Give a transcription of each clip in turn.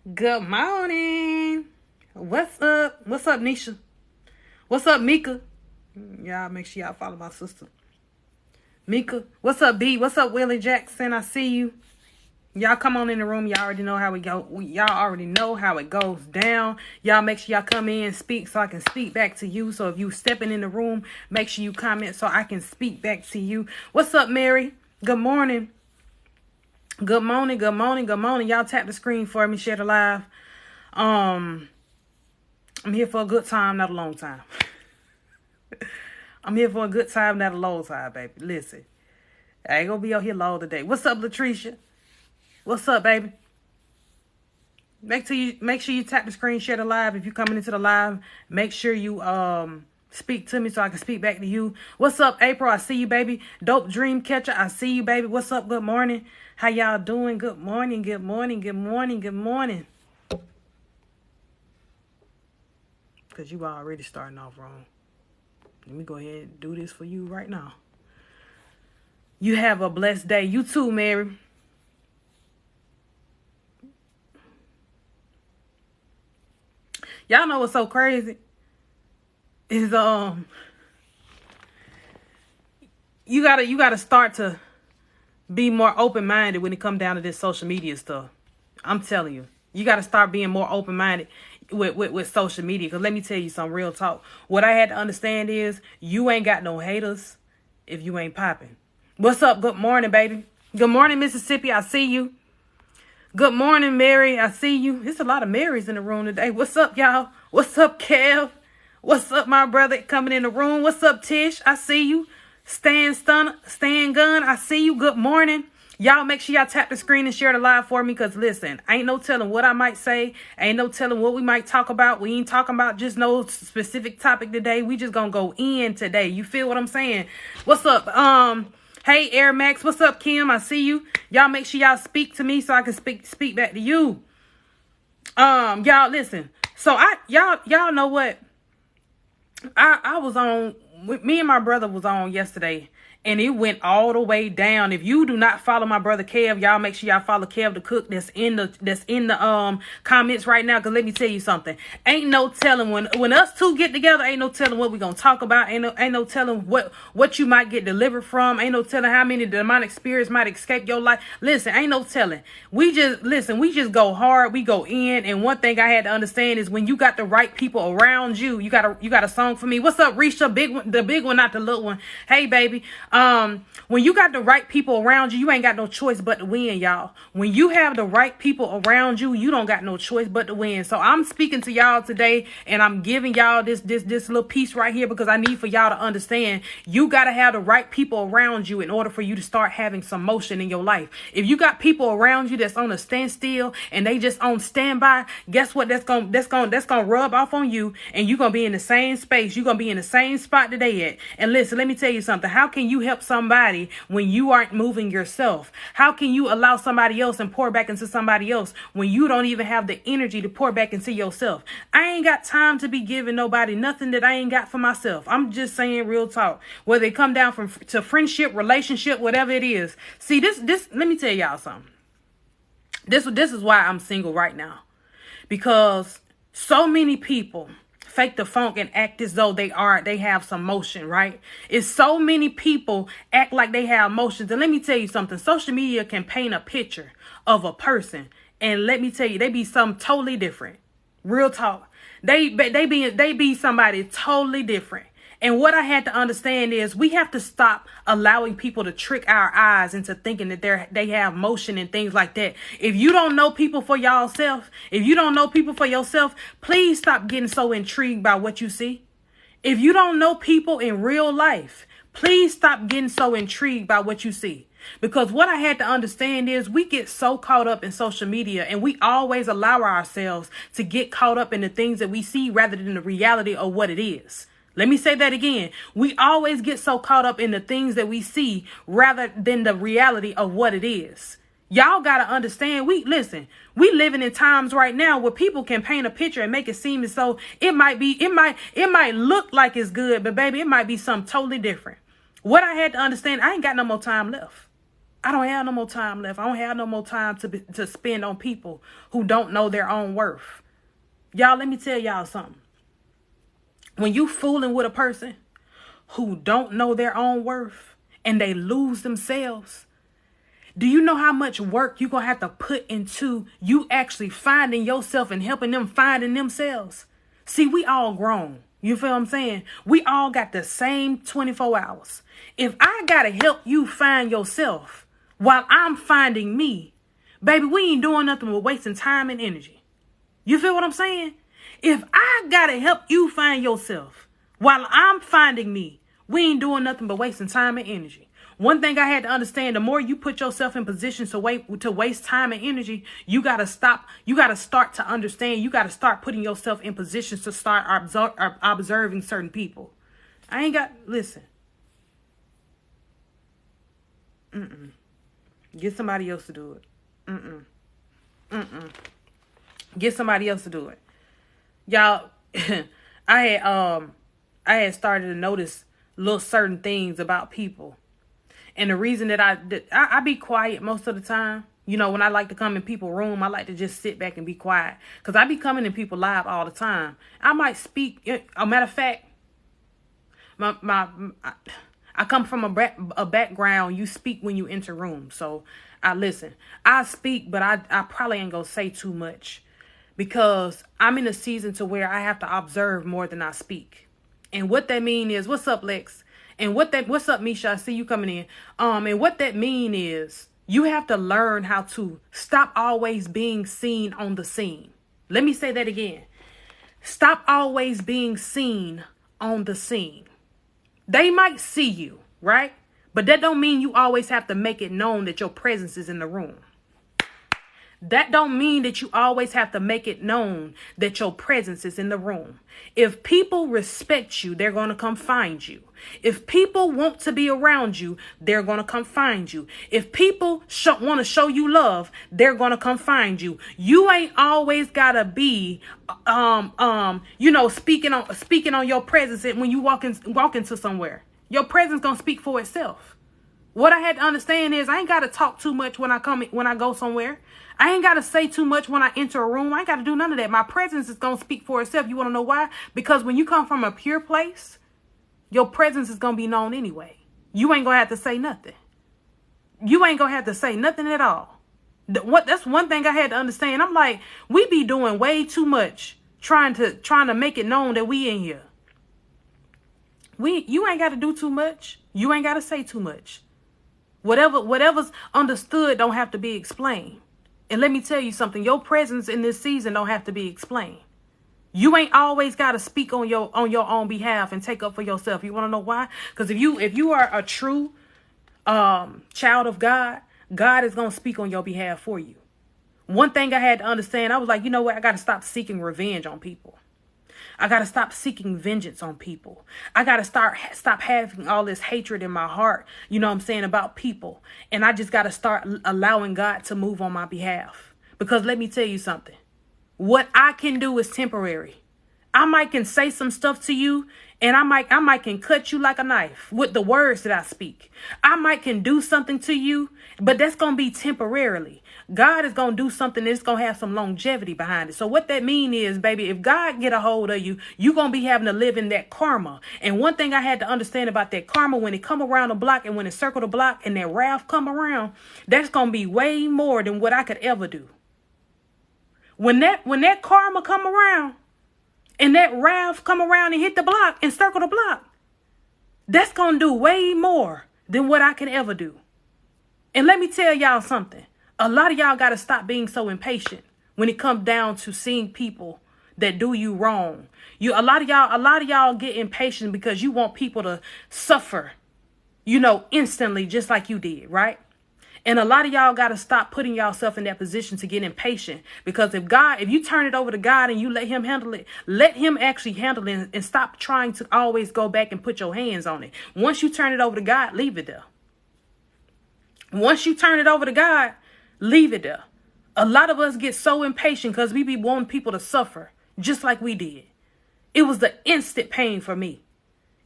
Good morning. What's up? What's up, Nisha? What's up, Mika? Y'all make sure y'all follow my sister. Mika. What's up, B? What's up, Willie Jackson? I see you. Y'all come on in the room. Y'all already know how we go. Y'all already know how it goes down. Y'all make sure y'all come in and speak so I can speak back to you. So if you stepping in the room, make sure you comment so I can speak back to you. What's up, Mary? Good morning. Good morning. Good morning. Good morning. Y'all tap the screen for me. Share the live. I'm here for a good time, not a long time. I'm here for a good time, not a long time, baby. Listen, I ain't gonna be out here long today. What's up, Latricia? What's up, baby? Make sure you tap the screen, share the live. If you're coming into the live, make sure you speak to me so I can speak back to you. What's up, April? I see you, baby. Dope Dream Catcher, I see you, baby. What's up? Good morning. How y'all doing? Good morning. Good morning. Good morning. Good morning. Because you already starting off wrong. Let me go ahead and do this for you right now. You have a blessed day. You too, Mary. Y'all know what's so crazy? Is you gotta start to be more open-minded when it comes down to this social media stuff. I'm telling you. You gotta start being more open-minded with social media. Because let me tell you some real talk. What I had to understand is you ain't got no haters if you ain't popping. What's up? Good morning, baby. Good morning, Mississippi. I see you. Good morning, Mary. I see you. There's a lot of Marys in the room today. What's up, y'all? What's up, Kev? What's up, my brother coming in the room? What's up, Tish? I see you. Stan Gun. I see you. Good morning. Y'all make sure y'all tap the screen and share the live for me. Because listen, ain't no telling what I might say. Ain't no telling what we might talk about. We ain't talking about just no specific topic today. We just gonna go in today. You feel what I'm saying? What's up? Hey, Air Max. What's up, Kim? I see you. Y'all make sure y'all speak to me so I can speak back to you. Y'all listen. So y'all know what? I was on, me and my brother was on yesterday, and it went all the way down. If you do not follow my brother Kev, y'all make sure y'all follow Kev the Cook. That's in the comments right now. Cause let me tell you something. Ain't no telling when us two get together. Ain't no telling what we gonna talk about. Ain't no telling what you might get delivered from. Ain't no telling how many demonic spirits might escape your life. Listen, ain't no telling. We just go hard. We go in. And one thing I had to understand is when you got the right people around you, you got a song for me. What's up, Risha? The big one, not the little one. Hey, baby. When you got the right people around you, you ain't got no choice but to win, y'all. When you have the right people around you, you don't got no choice but to win. So I'm speaking to y'all today, and I'm giving y'all this little piece right here because I need for y'all to understand you got to have the right people around you in order for you to start having some motion in your life. If you got people around you that's on a standstill and they just on standby, guess what? That's gonna rub off on you, and you're gonna be in the same space. You're gonna be in the same spot that they at. And listen, let me tell you something. How can you help somebody when you aren't moving yourself? How can you allow somebody else and pour back into somebody else when you don't even have the energy to pour back into yourself? I ain't got time to be giving nobody nothing that I ain't got for myself. I'm just saying real talk. Whether it come down to friendship, relationship, whatever it is. See, this let me tell y'all something. This is why I'm single right now. Because so many people fake the funk and act as though they have some motion, right? It's so many people act like they have emotions. And let me tell you something. Social media can paint a picture of a person. And let me tell you, they be something totally different. Real talk. They be somebody totally different. And what I had to understand is we have to stop allowing people to trick our eyes into thinking that they have motion and things like that. If you don't know people for yourself, please stop getting so intrigued by what you see. If you don't know people in real life, please stop getting so intrigued by what you see. Because what I had to understand is we get so caught up in social media, and we always allow ourselves to get caught up in the things that we see rather than the reality of what it is. Let me say that again. We always get so caught up in the things that we see rather than the reality of what it is. Y'all got to understand, we living in times right now where people can paint a picture and make it seem as though it might look like it's good, but baby, it might be something totally different. What I had to understand, I ain't got no more time left. I don't have no more time left. I don't have no more time to spend on people who don't know their own worth. Y'all, let me tell y'all something. When you fooling with a person who don't know their own worth and they lose themselves, do you know how much work you're going to have to put into you actually finding yourself and helping them finding themselves? See, we all grown. You feel what I'm saying? We all got the same 24 hours. If I got to help you find yourself while I'm finding me, baby, we ain't doing nothing but wasting time and energy. You feel what I'm saying? If I got to help you find yourself while I'm finding me, we ain't doing nothing but wasting time and energy. One thing I had to understand, the more you put yourself in positions to waste time and energy, you got to stop. You got to start to understand. You got to start putting yourself in positions to start observing certain people. Listen. Get somebody else to do it. Get somebody else to do it. Y'all, I had started to notice little certain things about people. And the reason that I be quiet most of the time, you know, when I like to come in people's room, I like to just sit back and be quiet. Because I be coming in people live all the time. I might speak. A matter of fact, I come from a background, you speak when you enter rooms. So I listen. I speak, but I probably ain't going to say too much. Because I'm in a season to where I have to observe more than I speak. And what that mean is, what's up, Lex? And what's up, Misha? I see you coming in. And what that mean is you have to learn how to stop always being seen on the scene. Let me say that again. Stop always being seen on the scene. They might see you, right? But that don't mean you always have to make it known that your presence is in the room. That don't mean that you always have to make it known that your presence is in the room. If people respect you, they're going to come find you. If people want to be around you, they're going to come find you. If people want to show you love, they're going to come find you. You ain't always got to be, speaking on your presence when you walk into somewhere. Your presence going to speak for itself. What I had to understand is I ain't got to talk too much when I go somewhere. I ain't got to say too much when I enter a room. I ain't got to do none of that. My presence is going to speak for itself. You want to know why? Because when you come from a pure place, your presence is going to be known anyway. You ain't going to have to say nothing. You ain't going to have to say nothing at all. That's one thing I had to understand. I'm like, we be doing way too much trying to make it known that we in here. You ain't got to do too much. You ain't got to say too much. Whatever's understood don't have to be explained. And let me tell you something, your presence in this season don't have to be explained. You ain't always got to speak on your own behalf and take up for yourself. You want to know why? Because if you are a true child of God, God is going to speak on your behalf for you. One thing I had to understand, I was like, you know what? I got to stop seeking revenge on people. I got to stop seeking vengeance on people. I got to stop having all this hatred in my heart, you know what I'm saying, about people. And I just got to start allowing God to move on my behalf. Because let me tell you something. What I can do is temporary. I can say some stuff to you, and I can cut you like a knife with the words that I speak. I can do something to you, but that's going to be temporarily. God is going to do something that's going to have some longevity behind it. So what that mean is, baby, if God get a hold of you, you're going to be having to live in that karma. And one thing I had to understand about that karma, when it come around the block and when it circle the block and that wrath come around, that's going to be way more than what I could ever do. When that karma come around and that wrath come around and hit the block and circle the block, that's going to do way more than what I could ever do. And let me tell y'all something. A lot of y'all got to stop being so impatient when it comes down to seeing people that do you wrong. A lot of y'all get impatient because you want people to suffer, instantly, just like you did, right? And a lot of y'all got to stop putting yourself in that position to get impatient. Because if you turn it over to God and you let him handle it, let him actually handle it and stop trying to always go back and put your hands on it. Once you turn it over to God, leave it there. Once you turn it over to God, leave it there. A lot of us get so impatient because we be wanting people to suffer just like we did. It was the instant pain for me.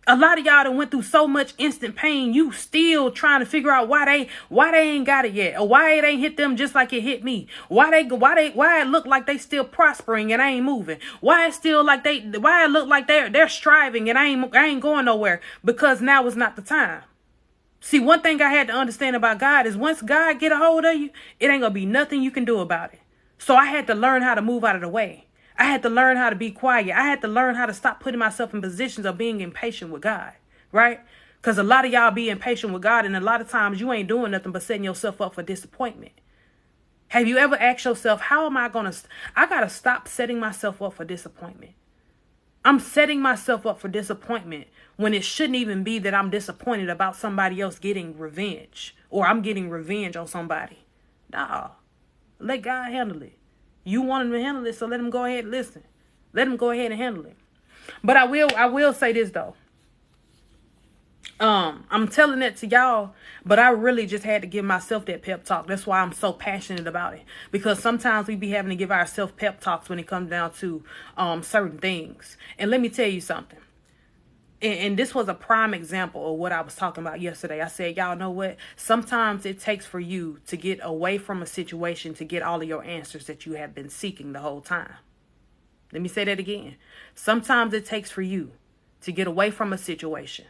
A lot of y'all that went through so much instant pain, you still trying to figure out why they ain't got it yet, or why it ain't hit them just like it hit me. Why it look like they still prospering and I ain't moving. Why it look like they're striving and I ain't going nowhere, because now is not the time. See, one thing I had to understand about God is once God get a hold of you, it ain't gonna be nothing you can do about it. So I had to learn how to move out of the way. I had to learn how to be quiet. I had to learn how to stop putting myself in positions of being impatient with God, right? Because a lot of y'all be impatient with God, and a lot of times you ain't doing nothing but setting yourself up for disappointment. Have you ever asked yourself, how am I going to, I got to stop setting myself up for disappointment. I'm setting myself up for disappointment when it shouldn't even be that I'm disappointed about somebody else getting revenge, or I'm getting revenge on somebody. Nah, let God handle it. You want him to handle it, so let him go ahead and listen. Let him go ahead and handle it. But I will say this though. I'm telling that to y'all, but I really just had to give myself that pep talk. That's why I'm so passionate about it. Because sometimes we be having to give ourselves pep talks when it comes down to certain things. And let me tell you something. And this was a prime example of what I was talking about yesterday. I said, y'all know what? Sometimes it takes for you to get away from a situation to get all of your answers that you have been seeking the whole time. Let me say that again. Sometimes it takes for you to get away from a situation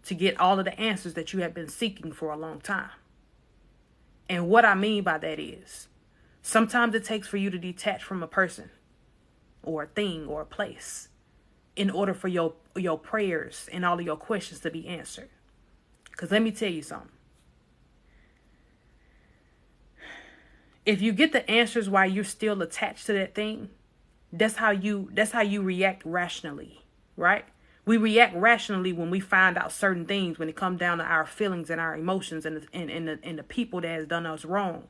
to get all of the answers that you have been seeking for a long time. And what I mean by that is, sometimes it takes for you to detach from a person or a thing or a place in order for your prayers and all of your questions to be answered. Because let me tell you something. If you get the answers while you're still attached to that thing, that's how you react rationally, right? We react rationally when we find out certain things, when it comes down to our feelings and our emotions and the people that has done us wrong.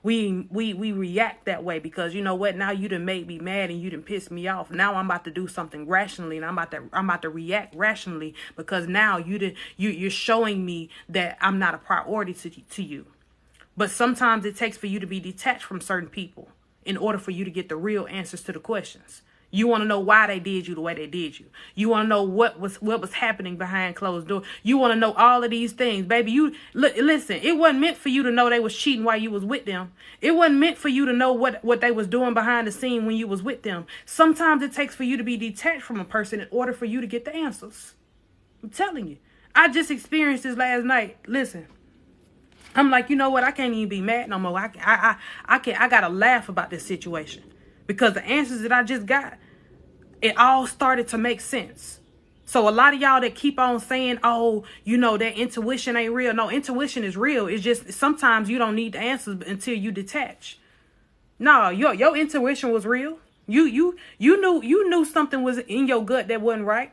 We react that way because you know what? Now you done made me mad and you done pissed me off. Now I'm about to do something rationally and I'm about to react rationally because now you're showing me that I'm not a priority to you. But sometimes it takes for you to be detached from certain people in order for you to get the real answers to the questions. You want to know why they did you the way they did you. You want to know what was happening behind closed doors. You want to know all of these things, baby. Listen, it wasn't meant for you to know they was cheating while you was with them. It wasn't meant for you to know what they was doing behind the scene when you was with them. Sometimes it takes for you to be detached from a person in order for you to get the answers. I'm telling you. I just experienced this last night. Listen. I'm like, you know what? I can't even be mad no more. I gotta laugh about this situation because the answers that I just got, it all started to make sense. So a lot of y'all that keep on saying, oh, you know, that intuition ain't real. No, intuition is real. It's just sometimes you don't need the answers until you detach. No, your intuition was real. You knew something was in your gut that wasn't right.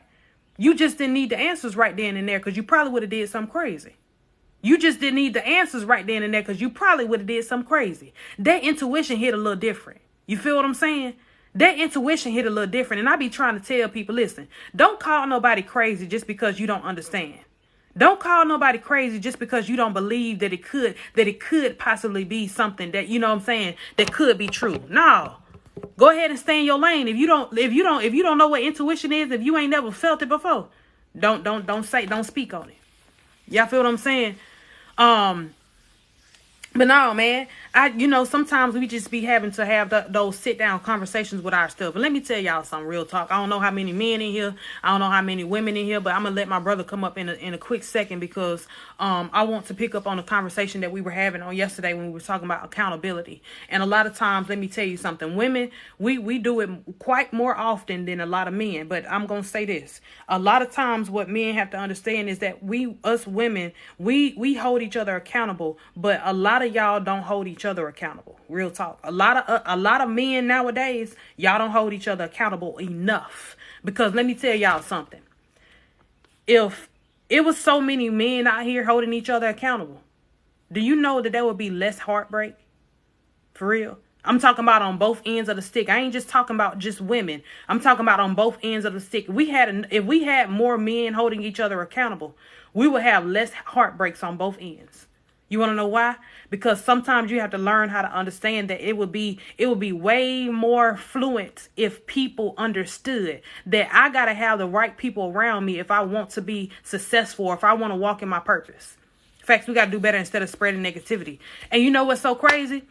You just didn't need the answers right then and there because you probably would have did something crazy. You just didn't need the answers right then and there because you probably would have did something crazy. That intuition hit a little different. You feel what I'm saying? That intuition hit a little different. And I be trying to tell people, listen, don't call nobody crazy just because you don't understand. Don't call nobody crazy just because you don't believe that it could possibly be something that, you know what I'm saying, that could be true. No. Go ahead and stay in your lane. If you don't know what intuition is, if you ain't never felt it before, don't speak on it. Y'all feel what I'm saying? But no, man, sometimes we just be having to have those sit down conversations with our stuff. And let me tell y'all some real talk. I don't know how many men in here. I don't know how many women in here, but I'm going to let my brother come up in a quick second because I want to pick up on the conversation that we were having on yesterday when we were talking about accountability. And a lot of times, let me tell you something. Women, we do it quite more often than a lot of men. But I'm going to say this. A lot of times what men have to understand is that us women, we hold each other accountable, but a lot of y'all don't hold each other accountable. Real talk. A lot of men nowadays, y'all don't hold each other accountable enough. Because let me tell y'all something. If it was so many men out here holding each other accountable, do you know that there would be less heartbreak? For real. I'm talking about on both ends of the stick. I ain't just talking about just women. I'm talking about on both ends of the stick. If we had more men holding each other accountable, we would have less heartbreaks on both ends. You want to know why? Because sometimes you have to learn how to understand that it would be way more fluent if people understood that I got to have the right people around me if I want to be successful or if I want to walk in my purpose. In fact, we got to do better instead of spreading negativity. And you know what's so crazy?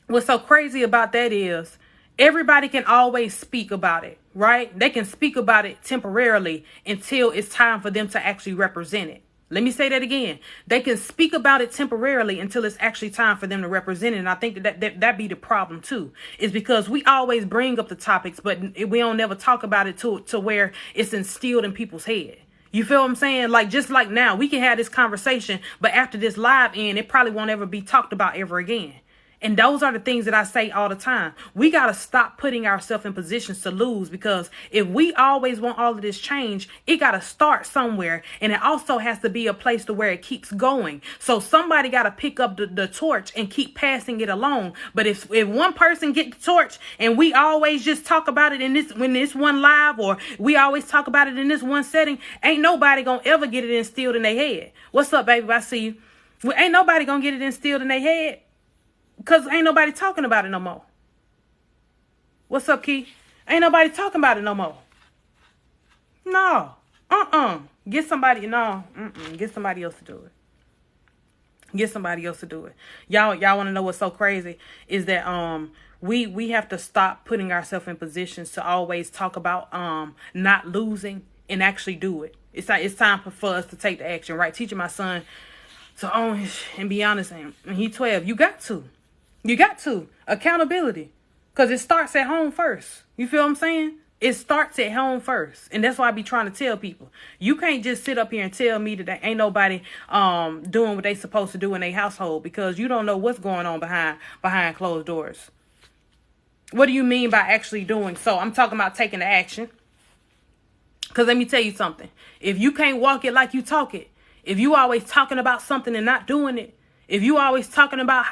What's so crazy about that is everybody can always speak about it, right? They can speak about it temporarily until it's time for them to actually represent it. Let me say that again. They can speak about it temporarily until it's actually time for them to represent it. And I think that be the problem too, is because we always bring up the topics, but we don't never talk about it to where it's instilled in people's head. You feel what I'm saying? Like, just like now, we can have this conversation, but after this live end, it probably won't ever be talked about ever again. And those are the things that I say all the time. We got to stop putting ourselves in positions to lose, because if we always want all of this change, it got to start somewhere. And it also has to be a place to where it keeps going. So somebody got to pick up the torch and keep passing it along. But if one person get the torch and we always just talk about it when this one live, or we always talk about it in this one setting, ain't nobody going to ever get it instilled in their head. What's up, baby? I see you. Well, ain't nobody going to get it instilled in their head. Because ain't nobody talking about it no more. What's up, Key? Ain't nobody talking about it no more. No. Get somebody else to do it. Get somebody else to do it. Y'all want to know what's so crazy? Is that we have to stop putting ourselves in positions to always talk about not losing and actually do it. It's time for us to take the action, right? Teaching my son to own and be honest, and he's 12. You got to. Accountability. Because it starts at home first. You feel what I'm saying? It starts at home first. And that's why I be trying to tell people. You can't just sit up here and tell me that ain't nobody doing what they supposed to do in their household, because you don't know what's going on behind closed doors. What do you mean by actually doing so? I'm talking about taking the action. Because let me tell you something. If you can't walk it like you talk it, if you always talking about something and not doing it, if you always talking about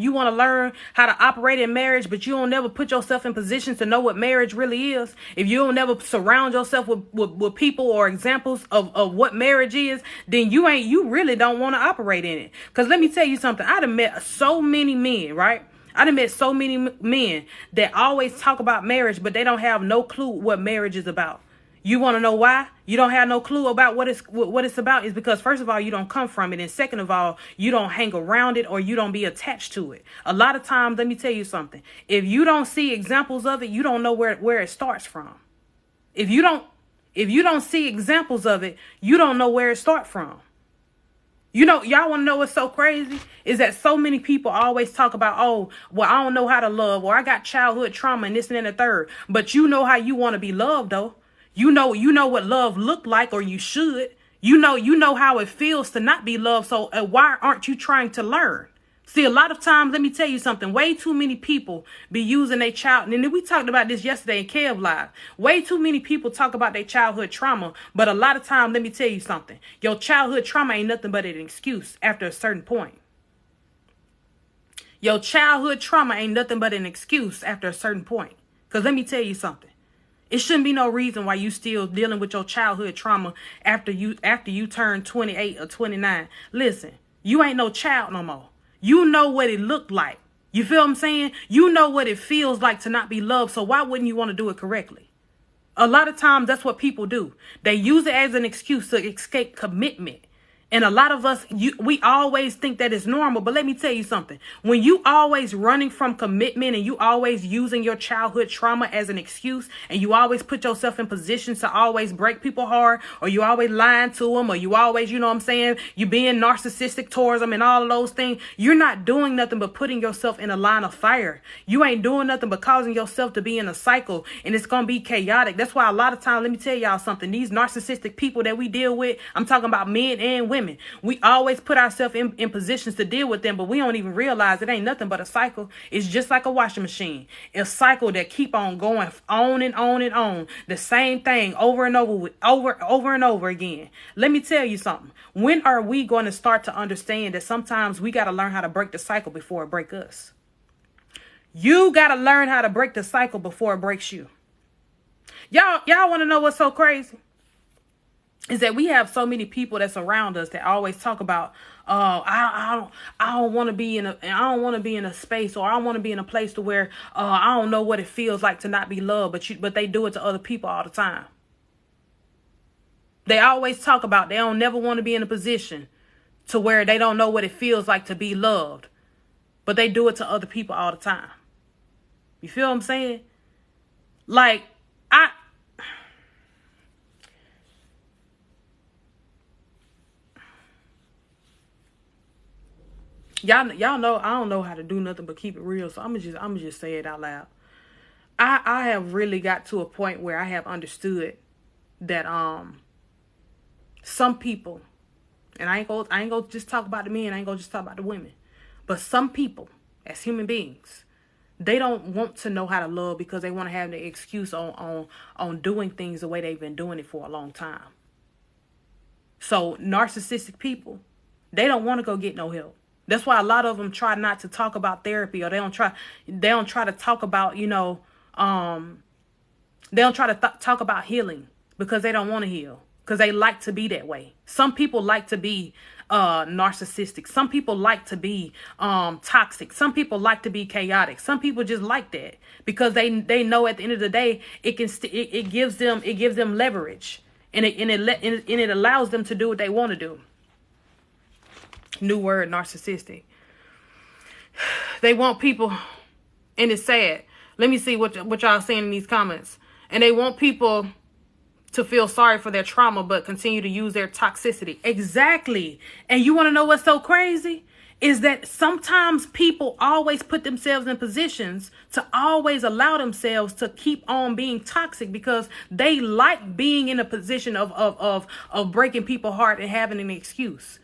you want to learn how to operate in marriage, but you don't never put yourself in position to know what marriage really is, if you don't never surround yourself with people or examples of what marriage is, then you really don't want to operate in it. Because let me tell you something. I done met so many men, right? I done met so many men that always talk about marriage, but they don't have no clue what marriage is about. You want to know why you don't have no clue about what it's about? Is because, first of all, you don't come from it. And second of all, you don't hang around it, or you don't be attached to it. A lot of times, let me tell you something. If you don't see examples of it, you don't know where it starts from. If you don't see examples of it, you don't know where it starts from. You know, y'all want to know what's so crazy? Is that so many people always talk about, oh, well, I don't know how to love, or I got childhood trauma and this and the third. But you know how you want to be loved, though. You know what love looked like, or you should. You know how it feels to not be loved. So why aren't you trying to learn? See, a lot of times, let me tell you something. Way too many people be using their child. And we talked about this yesterday in Kev Live. Way too many people talk about their childhood trauma. But a lot of times, let me tell you something. Your childhood trauma ain't nothing but an excuse after a certain point. Your childhood trauma ain't nothing but an excuse after a certain point. Because let me tell you something. It shouldn't be no reason why you still dealing with your childhood trauma after you turn 28 or 29. Listen, you ain't no child no more. You know what it looked like. You feel what I'm saying? You know what it feels like to not be loved. So why wouldn't you want to do it correctly? A lot of times that's what people do. They use it as an excuse to escape commitment. And a lot of us, we always think that it's normal. But let me tell you something. When you always running from commitment, and you always using your childhood trauma as an excuse, and you always put yourself in positions to always break people hard, or you always lying to them, or you always, you know what I'm saying, you being narcissistic towards them and all of those things, you're not doing nothing but putting yourself in a line of fire. You ain't doing nothing but causing yourself to be in a cycle, and it's going to be chaotic. That's why a lot of times, let me tell y'all something, these narcissistic people that we deal with, I'm talking about men and women, we always put ourselves in positions to deal with them, but we don't even realize it ain't nothing but a cycle. It's just like a washing machine. It's a cycle that keep on going on and on and on. The same thing over and over again. Let me tell you something. When are we going to start to understand that sometimes we got to learn how to break the cycle before it breaks us? You got to learn how to break the cycle before it breaks you. Y'all want to know what's so crazy? is that we have so many people that's around us that always talk about, I don't want to be in a space, or I don't want to be in a place to where I don't know what it feels like to not be loved, but they do it to other people all the time. They always talk about they don't never want to be in a position to where they don't know what it feels like to be loved, but they do it to other people all the time. You feel what I'm saying? Like, y'all know I don't know how to do nothing but keep it real, so I'm gonna just say it out loud. I have really got to a point where I have understood that some people, and I ain't gonna just talk about the men, I ain't gonna just talk about the women, but some people as human beings, they don't want to know how to love because they want to have the excuse on doing things the way they've been doing it for a long time. So narcissistic people, they don't want to go get no help. That's why a lot of them try not to talk about therapy, or they don't try to talk about, they don't try to talk about healing because they don't want to heal, because they like to be that way. Some people like to be narcissistic. Some people like to be toxic. Some people like to be chaotic. Some people just like that because they know at the end of the day it gives them leverage, and it allows them to do what they want to do. New word, narcissistic. They want people, and it's sad. Let me see what y'all saying in these comments. And they want people to feel sorry for their trauma, but continue to use their toxicity. Exactly. And you want to know what's so crazy? Is that sometimes people always put themselves in positions to always allow themselves to keep on being toxic because they like being in a position of breaking people's heart and having an excuse.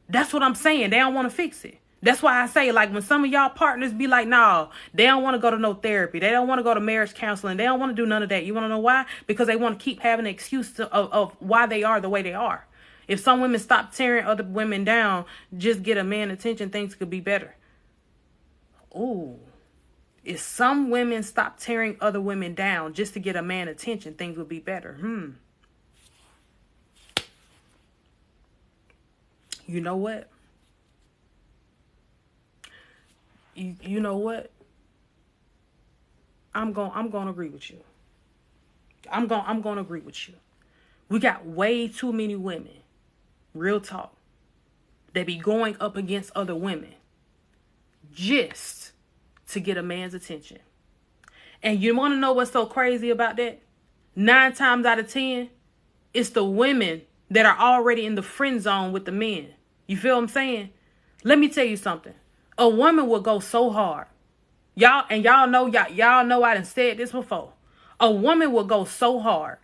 That's what I'm saying. They don't want to fix it. That's why I say, like, when some of y'all partners be like, no, they don't want to go to no therapy. They don't want to go to marriage counseling. They don't want to do none of that. You want to know why? Because they want to keep having an excuse of why they are the way they are. If some women stop tearing other women down, just get a man attention, things could be better. Ooh. If some women stop tearing other women down just to get a man attention, things would be better. You know what? You know what? I'm going to agree with you. I'm going to agree with you. We got way too many women, real talk, that be going up against other women just to get a man's attention. And you want to know what's so crazy about that? 9 times out of 10, it's the women that are already in the friend zone with the men. You feel what I'm saying? Let me tell you something. A woman will go so hard. Y'all know I done said this before. A woman will go so hard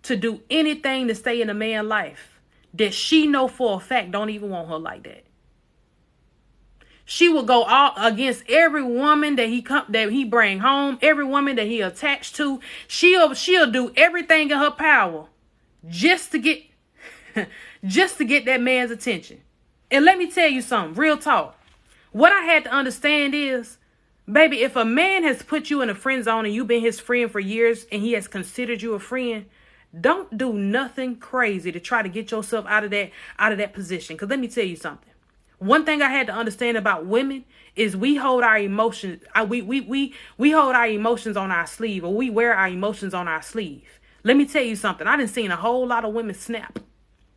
to do anything to stay in a man's life that she know for a fact don't even want her like that. She will go all against every woman that he bring home, every woman that he attached to. She'll do everything in her power just to get that man's attention. And let me tell you something, real talk. What I had to understand is, baby, if a man has put you in a friend zone and you've been his friend for years and he has considered you a friend, don't do nothing crazy to try to get yourself out of that position. Because let me tell you something. One thing I had to understand about women is we hold our emotions. We hold our emotions on our sleeve, or we wear our emotions on our sleeve. Let me tell you something. I done seen a whole lot of women snap.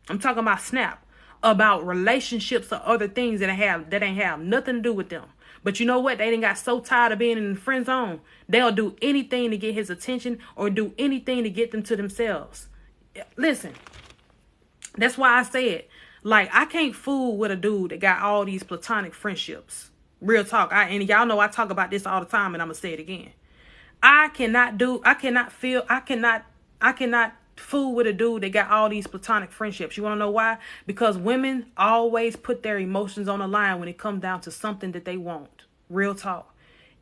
I'm talking about snap about relationships or other things that ain't have nothing to do with them. But you know what? They done got so tired of being in the friend zone. They'll do anything to get his attention or do anything to get them to themselves. Listen, that's why I said, like, I can't fool with a dude that got all these platonic friendships. Real talk. And y'all know I talk about this all the time, and I'm going to say it again. I cannot fool with a dude that got all these platonic friendships. You want to know why? Because women always put their emotions on the line when it comes down to something that they want. Real talk.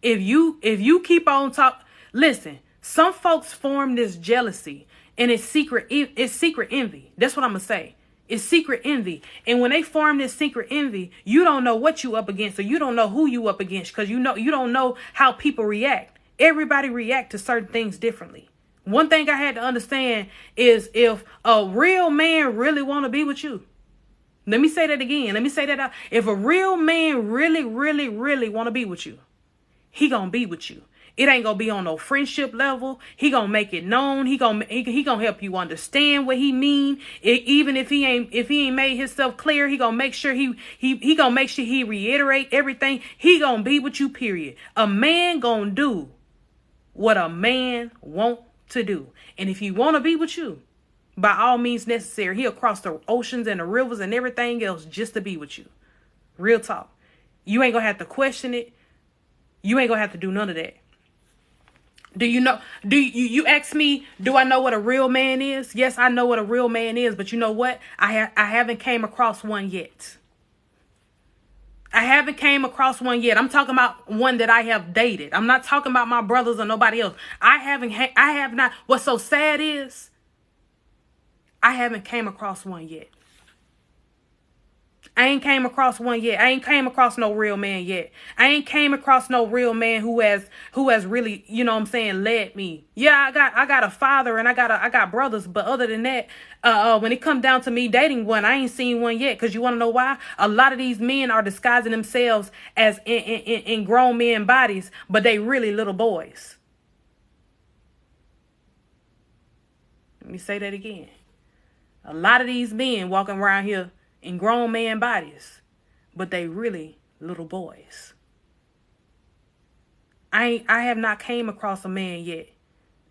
If you keep on talk, listen, some folks form this jealousy, and it's secret envy. That's what I'm going to say. It's secret envy. And when they form this secret envy, you don't know what you up against, or you don't know who you up against, because you don't know how people react. Everybody react to certain things differently. One thing I had to understand is if a real man really want to be with you. Let me say that again. Let me say that out. If a real man really, really, really want to be with you, he gonna be with you. It ain't gonna be on no friendship level. He gonna make it known. He gonna help you understand what he mean. Even if he ain't made himself clear, he gonna make sure he gonna make sure he reiterate everything. He gonna be with you. Period. A man gonna do what a man want to do, and if he want to be with you, by all means necessary, he'll cross the oceans and the rivers and everything else just to be with you. Real talk. You ain't gonna have to question it. You ain't gonna have to do none of that. Do you ask me, do I know what a real man is? Yes, I know what a real man is, but you know what? I haven't came across one yet. I haven't came across one yet. I'm talking about one that I have dated. I'm not talking about my brothers or nobody else. I have not. What's so sad is I haven't came across one yet. I ain't came across one yet. I ain't came across no real man yet. I ain't came across no real man who has really, you know what I'm saying, led me. Yeah, I got a father and I got brothers, but other than that, when it comes down to me dating one, I ain't seen one yet. Cause you want to know why? A lot of these men are disguising themselves as in grown men bodies, but they really little boys. Let me say that again. A lot of these men walking around here in grown man bodies, but they really little boys. I have not came across a man yet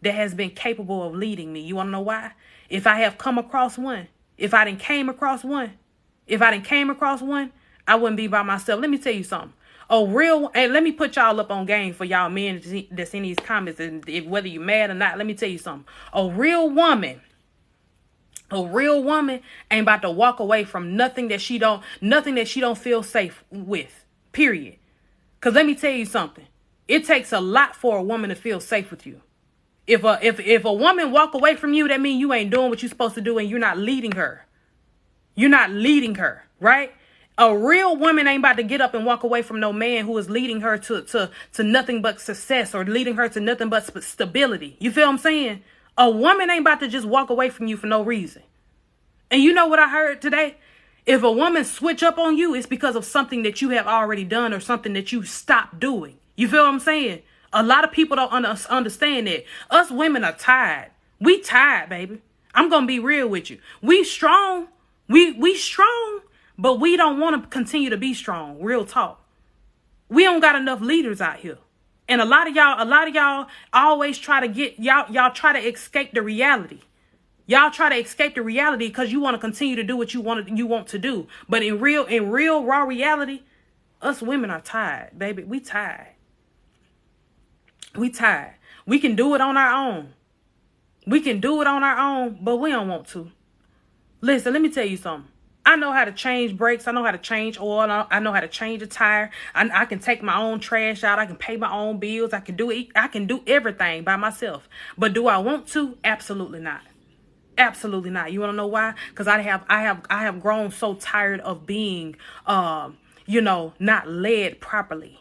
that has been capable of leading me. You want to know why? If I have come across one, if I didn't came across one, I wouldn't be by myself. Let me tell you something. Hey, let me put y'all up on game for y'all men that's in these comments, and whether you mad or not, let me tell you something. A real woman ain't about to walk away from nothing that she don't feel safe with. Period. Cause let me tell you something. It takes a lot for a woman to feel safe with you. If a woman walk away from you, that means you ain't doing what you're supposed to do and you're not leading her. You're not leading her, right? A real woman ain't about to get up and walk away from no man who is leading her to nothing but success or leading her to nothing but stability. You feel what I'm saying? A woman ain't about to just walk away from you for no reason. And you know what I heard today? If a woman switch up on you, it's because of something that you have already done or something that you stopped doing. You feel what I'm saying? A lot of people don't understand that. Us women are tired. We tired, baby. I'm going to be real with you. We strong. We strong, but we don't want to continue to be strong. Real talk. We don't got enough leaders out here. And a lot of y'all always try to y'all try to escape the reality. Y'all try to escape the reality because you want to continue to do what you want to do. But in real raw reality, us women are tired, baby. We tired. We tired. We can do it on our own. But we don't want to. Listen, let me tell you something. I know how to change brakes. I know how to change oil. I know how to change a tire. I can take my own trash out. I can pay my own bills. I can do everything by myself. But do I want to? Absolutely not. Absolutely not. You want to know why? Because I have grown so tired of being, not led properly.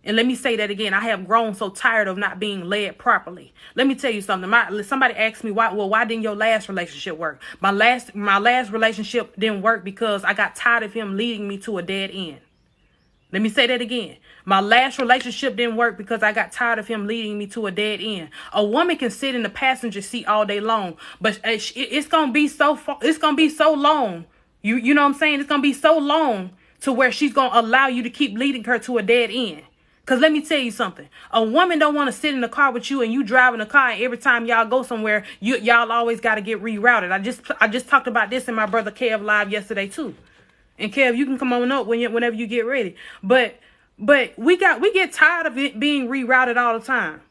And let me say that again. I have grown so tired of not being led properly. Let me tell you something. Somebody asked me why didn't your last relationship work? My last relationship didn't work because I got tired of him leading me to a dead end. Let me say that again. My last relationship didn't work because I got tired of him leading me to a dead end. A woman can sit in the passenger seat all day long, but it's gonna be so long. You know what I'm saying? It's gonna be so long to where she's gonna allow you to keep leading her to a dead end. Cause let me tell you something. A woman don't want to sit in the car with you and you driving the car, and every time y'all go somewhere, y'all always got to get rerouted. I just talked about this in my brother Kev live yesterday too. And Kev, you can come on up whenever you get ready. But we get tired of it being rerouted all the time.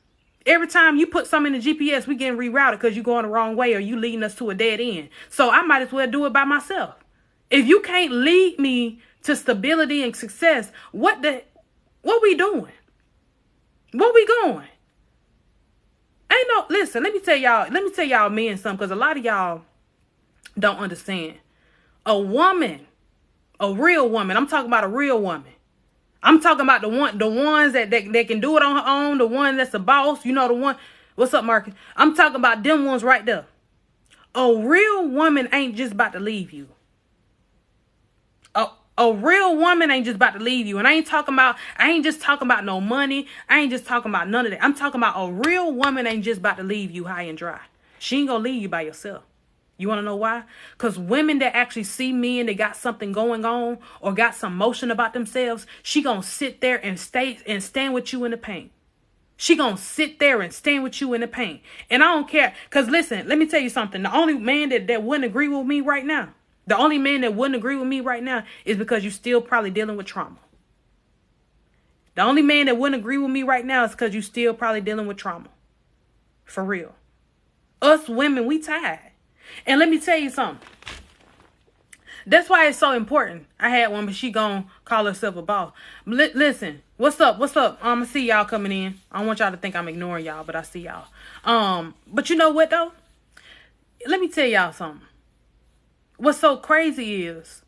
Every time you put something in the GPS, we getting rerouted because you're going the wrong way or you leading us to a dead end. So I might as well do it by myself. If you can't lead me to stability and success, what we doing? Where we going? Listen, let me tell y'all men something, because a lot of y'all don't understand. A real woman, I'm talking about a real woman. I'm talking about the ones that can do it on her own, the one that's a boss, the one. What's up, Marcus? I'm talking about them ones right there. A real woman ain't just about to leave you. A real woman ain't just about to leave you. And I ain't just talking about no money. I ain't just talking about none of that. I'm talking about a real woman ain't just about to leave you high and dry. She ain't gonna leave you by yourself. You want to know why? Because women that actually see men that got something going on or got some motion about themselves, she gonna sit there and stand with you in the pain. She gonna sit there and stand with you in the pain. And I don't care. Because listen, let me tell you something. The only man that wouldn't agree with me right now, the only man that wouldn't agree with me right now is because you still probably dealing with trauma. The only man that wouldn't agree with me right now is because you still probably dealing with trauma. For real. Us women, we tired. And let me tell you something. That's why it's so important. I had one, but she gonna call herself a boss. Listen, what's up? I see y'all coming in. I don't want y'all to think I'm ignoring y'all, but I see y'all. But you know what though? Let me tell y'all something. What's so crazy is,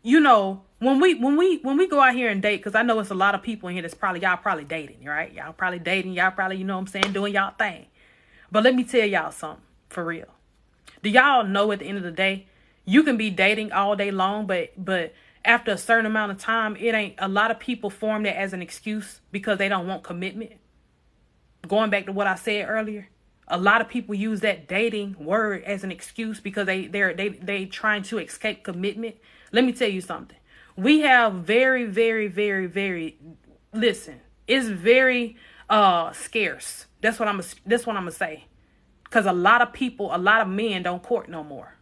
you know, when we go out here and date, because I know it's a lot of people in here that's y'all probably dating, right? Y'all probably dating. Y'all probably, you know what I'm saying, doing y'all thing. But let me tell y'all something for real. Do y'all know at the end of the day, you can be dating all day long, but after a certain amount of time, a lot of people form that as an excuse because they don't want commitment. Going back to what I said earlier, a lot of people use that dating word as an excuse because they trying to escape commitment. Let me tell you something. We have very, very, very, very, listen, it's very scarce. That's what I'm gonna say. Because a lot of men don't court no more.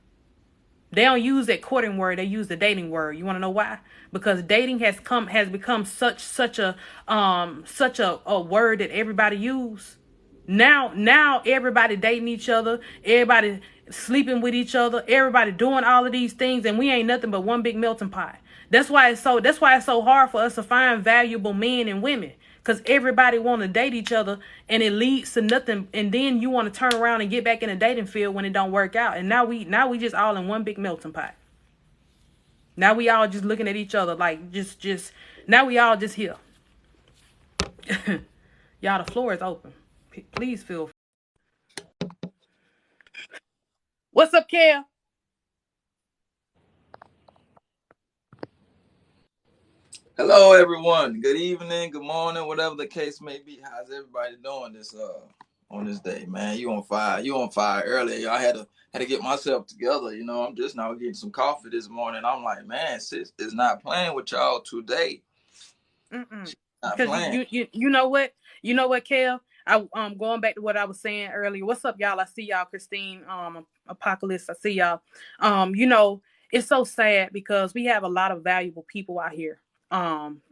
They don't use that courting word. They use the dating word. You want to know why? Because dating has become such a word that everybody use. Now everybody dating each other. Everybody sleeping with each other. Everybody doing all of these things, and we ain't nothing but one big melting pot. That's why it's so hard for us to find valuable men and women. Because everybody want to date each other and it leads to nothing. And then you want to turn around and get back in the dating field when it don't work out. And now we just all in one big melting pot. Now we all just looking at each other like now we all just here. Y'all, the floor is open. Please feel free. What's up, Kel? Hello, everyone. Good evening, good morning, whatever the case may be. How's everybody doing on this day, man? You on fire? You on fire earlier? I had to get myself together. You know, I'm just now getting some coffee this morning. I'm like, man, sis is not playing with y'all today. Mm-mm. She's not Because playing. you know what? You know what, Kel? Going back to what I was saying earlier. What's up, y'all? I see y'all, Christine, Apocalypse. I see y'all. You know, it's so sad because we have a lot of valuable people out here. Talking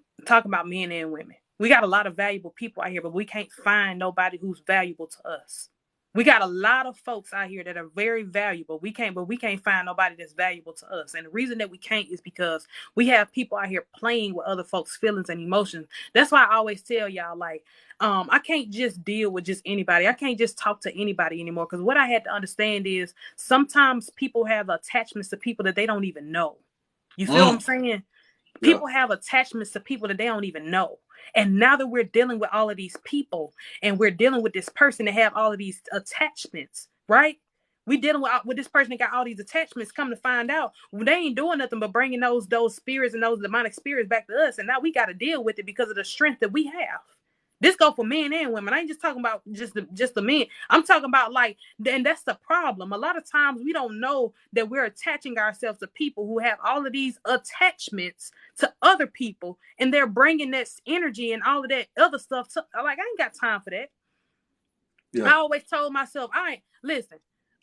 about men and women. We got a lot of valuable people out here, but we can't find nobody who's valuable to us. We got a lot of folks out here that are very valuable. We can't find nobody that's valuable to us. And the reason that we can't is because we have people out here playing with other folks' feelings and emotions. That's why I always tell y'all, like, I can't just deal with just anybody. I can't just talk to anybody anymore. Because what I had to understand is sometimes people have attachments to people that they don't even know. You feel what I'm saying? People have attachments to people that they don't even know. And now that we're dealing with all of these people and we're dealing with this person that have all of these attachments, right? We dealing with this person that got all these attachments. Come to find out, they ain't doing nothing but bringing those spirits and those demonic spirits back to us. And now we got to deal with it because of the strength that we have. This go for men and women. I ain't just talking about just the men. I'm talking about and that's the problem. A lot of times we don't know that we're attaching ourselves to people who have all of these attachments to other people, and they're bringing that energy and all of that other stuff. I ain't got time for that. Yeah. I always told myself, I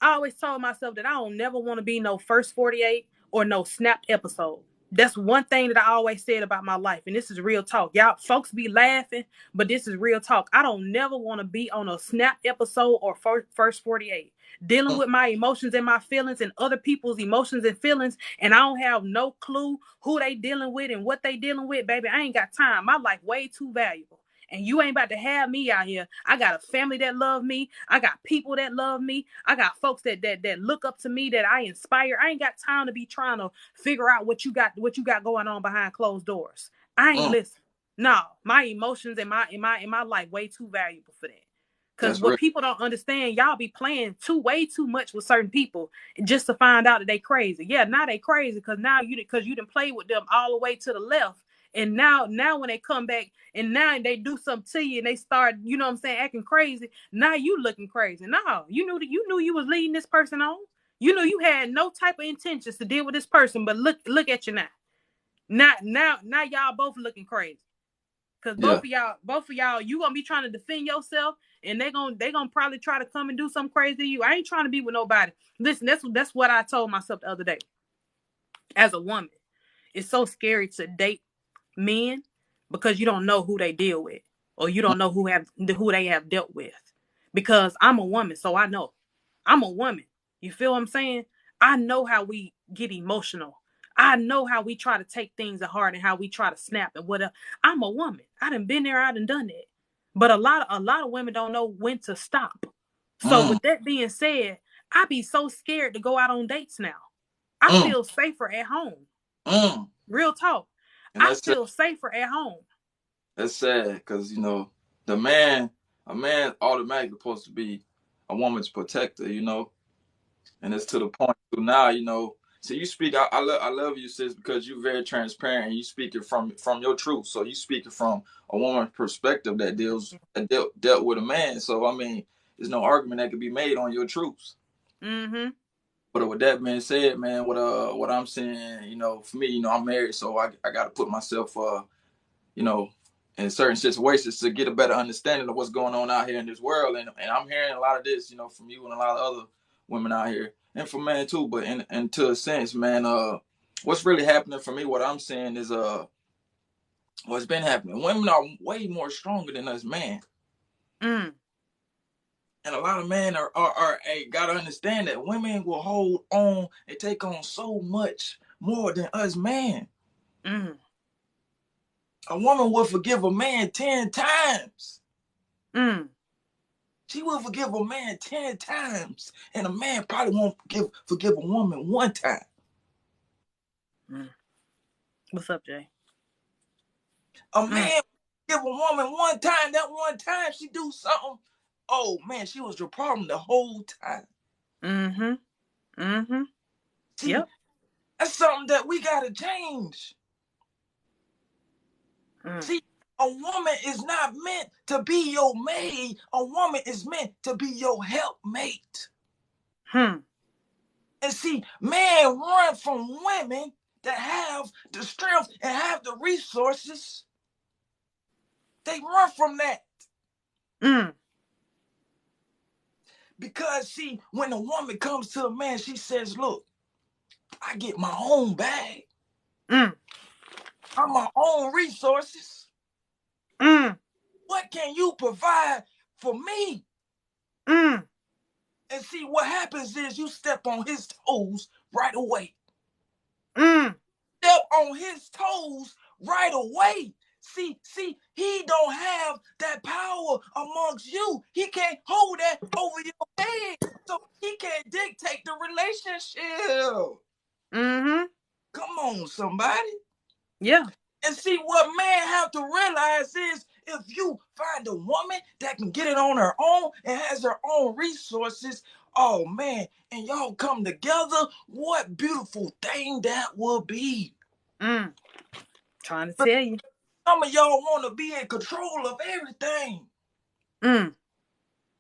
always told myself that I don't never want to be no first 48 or no snapped episode. That's one thing that I always said about my life. And this is real talk. Y'all folks be laughing, but this is real talk. I don't never want to be on a snap episode or first 48. Dealing with my emotions and my feelings and other people's emotions and feelings. And I don't have no clue who they dealing with and what they dealing with, baby. I ain't got time. My life way too valuable. And you ain't about to have me out here. I got a family that love me. I got people that love me. I got folks that look up to me, that I inspire. I ain't got time to be trying to figure out what you got going on behind closed doors. I ain't listen. No, my emotions and my life way too valuable for that. Because That's what real. people don't understand, y'all be playing way too much with certain people just to find out that they crazy. Yeah, now they crazy because you didn't play with them all the way to the left. And now when they come back and now they do something to you and they start, you know what I'm saying, acting crazy, now you looking crazy. No, you knew you was leading this person on. You knew you had no type of intentions to deal with this person, but look at you now. Now y'all both looking crazy. Cause Yeah. both of y'all, you gonna be trying to defend yourself, and they gonna probably try to come and do something crazy to you. I ain't trying to be with nobody. Listen, that's what I told myself the other day. As a woman, it's so scary to date men because you don't know who they deal with, or you don't know who they have dealt with. Because I'm a woman, so I know. I'm a woman. You feel what I'm saying? I know how we get emotional. I know how we try to take things to heart and how we try to snap and whatever. I'm a woman. I done been there, I done done it. But a lot of women don't know when to stop. So Mm, with that being said, I be so scared to go out on dates now. I mm, feel safer at home. mm. Real talk. And I feel safer at home. that's sad because a man automatically supposed to be a woman's protector, and it's to the point to now, So you speak. I love you, sis, because you're very transparent. And you speak it from your truth. So you speak it from a woman's perspective that dealt with a man. So I mean, there's no argument that could be made on your truths. Mm-hmm. But with that being said, man, what I'm saying, for me, I'm married, so I got to put myself, you know, in certain situations to get a better understanding of what's going on out here in this world. And I'm hearing a lot of this, from you and a lot of other women out here, and from men too. But in to a sense, man, what's really happening for me, what I'm saying is what's been happening. Women are way more stronger than us, man. Mm. And a lot of men are gotta understand that women will hold on and take on so much more than us, man. Mm. A woman will forgive a man 10 times. Mm. She will forgive a man 10 times. And a man probably won't forgive a woman one time. Mm. What's up, Jay? A man give a woman one time, that one time she do something. Oh man, she was your problem the whole time. Mm-hmm. Mm-hmm. See, Yep. that's something that we gotta change. Mm. See, a woman is not meant to be your maid. A woman is meant to be your helpmate. Hmm. And see, men run from women that have the strength and have the resources. They run from that. Mm. Because, see, when a woman comes to a man, she says, look, I get my own bag. Mm. I'm my own resources. Mm. What can you provide for me? Mm. And see, what happens is you step on his toes right away. Mm. Step on his toes right away. See, he don't have that power amongst you. He can't hold that over your head. So he can't dictate the relationship. Mm-hmm. Come on, somebody. Yeah. And see, what men have to realize is if you find a woman that can get it on her own and has her own resources, oh man, and y'all come together, what beautiful thing that will be. Mm. Trying to tell you. Some of y'all want to be in control of everything. Mm.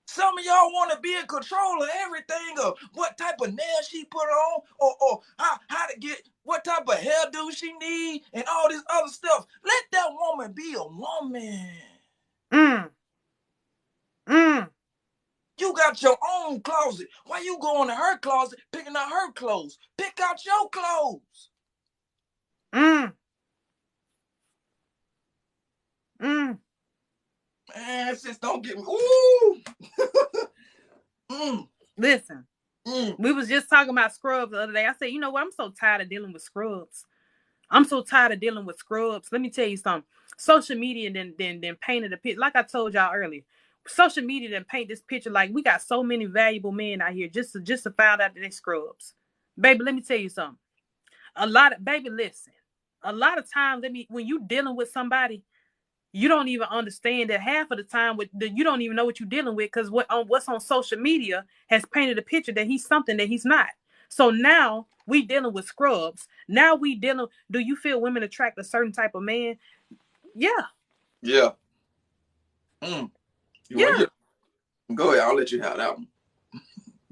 Some of y'all want to be in control of everything, of what type of nail she put on, or how to get, what type of hairdo she need, and all this other stuff. Let that woman be a woman. Mm. Mm. You got your own closet. Why you going to her closet picking out her clothes? Pick out your clothes. Mm. Mm. Man, sis, don't get me. Ooh. Listen, mm. we was just talking about scrubs the other day. I said, you know what? I'm so tired of dealing with scrubs. I'm so tired of dealing with scrubs. Let me tell you something. Social media then painted a picture. Like I told y'all earlier, social media then paint this picture like we got so many valuable men out here just to find out that they scrubs. Baby, let me tell you something. Listen. A lot of times, when you dealing with somebody, you don't even understand that half of the time you don't even know what you're dealing with, because what's on social media has painted a picture that he's something that he's not. So now we dealing with scrubs. Now we dealing. Do you feel women attract a certain type of man? Yeah. Yeah. You want Yeah. go ahead. I'll let you have that one.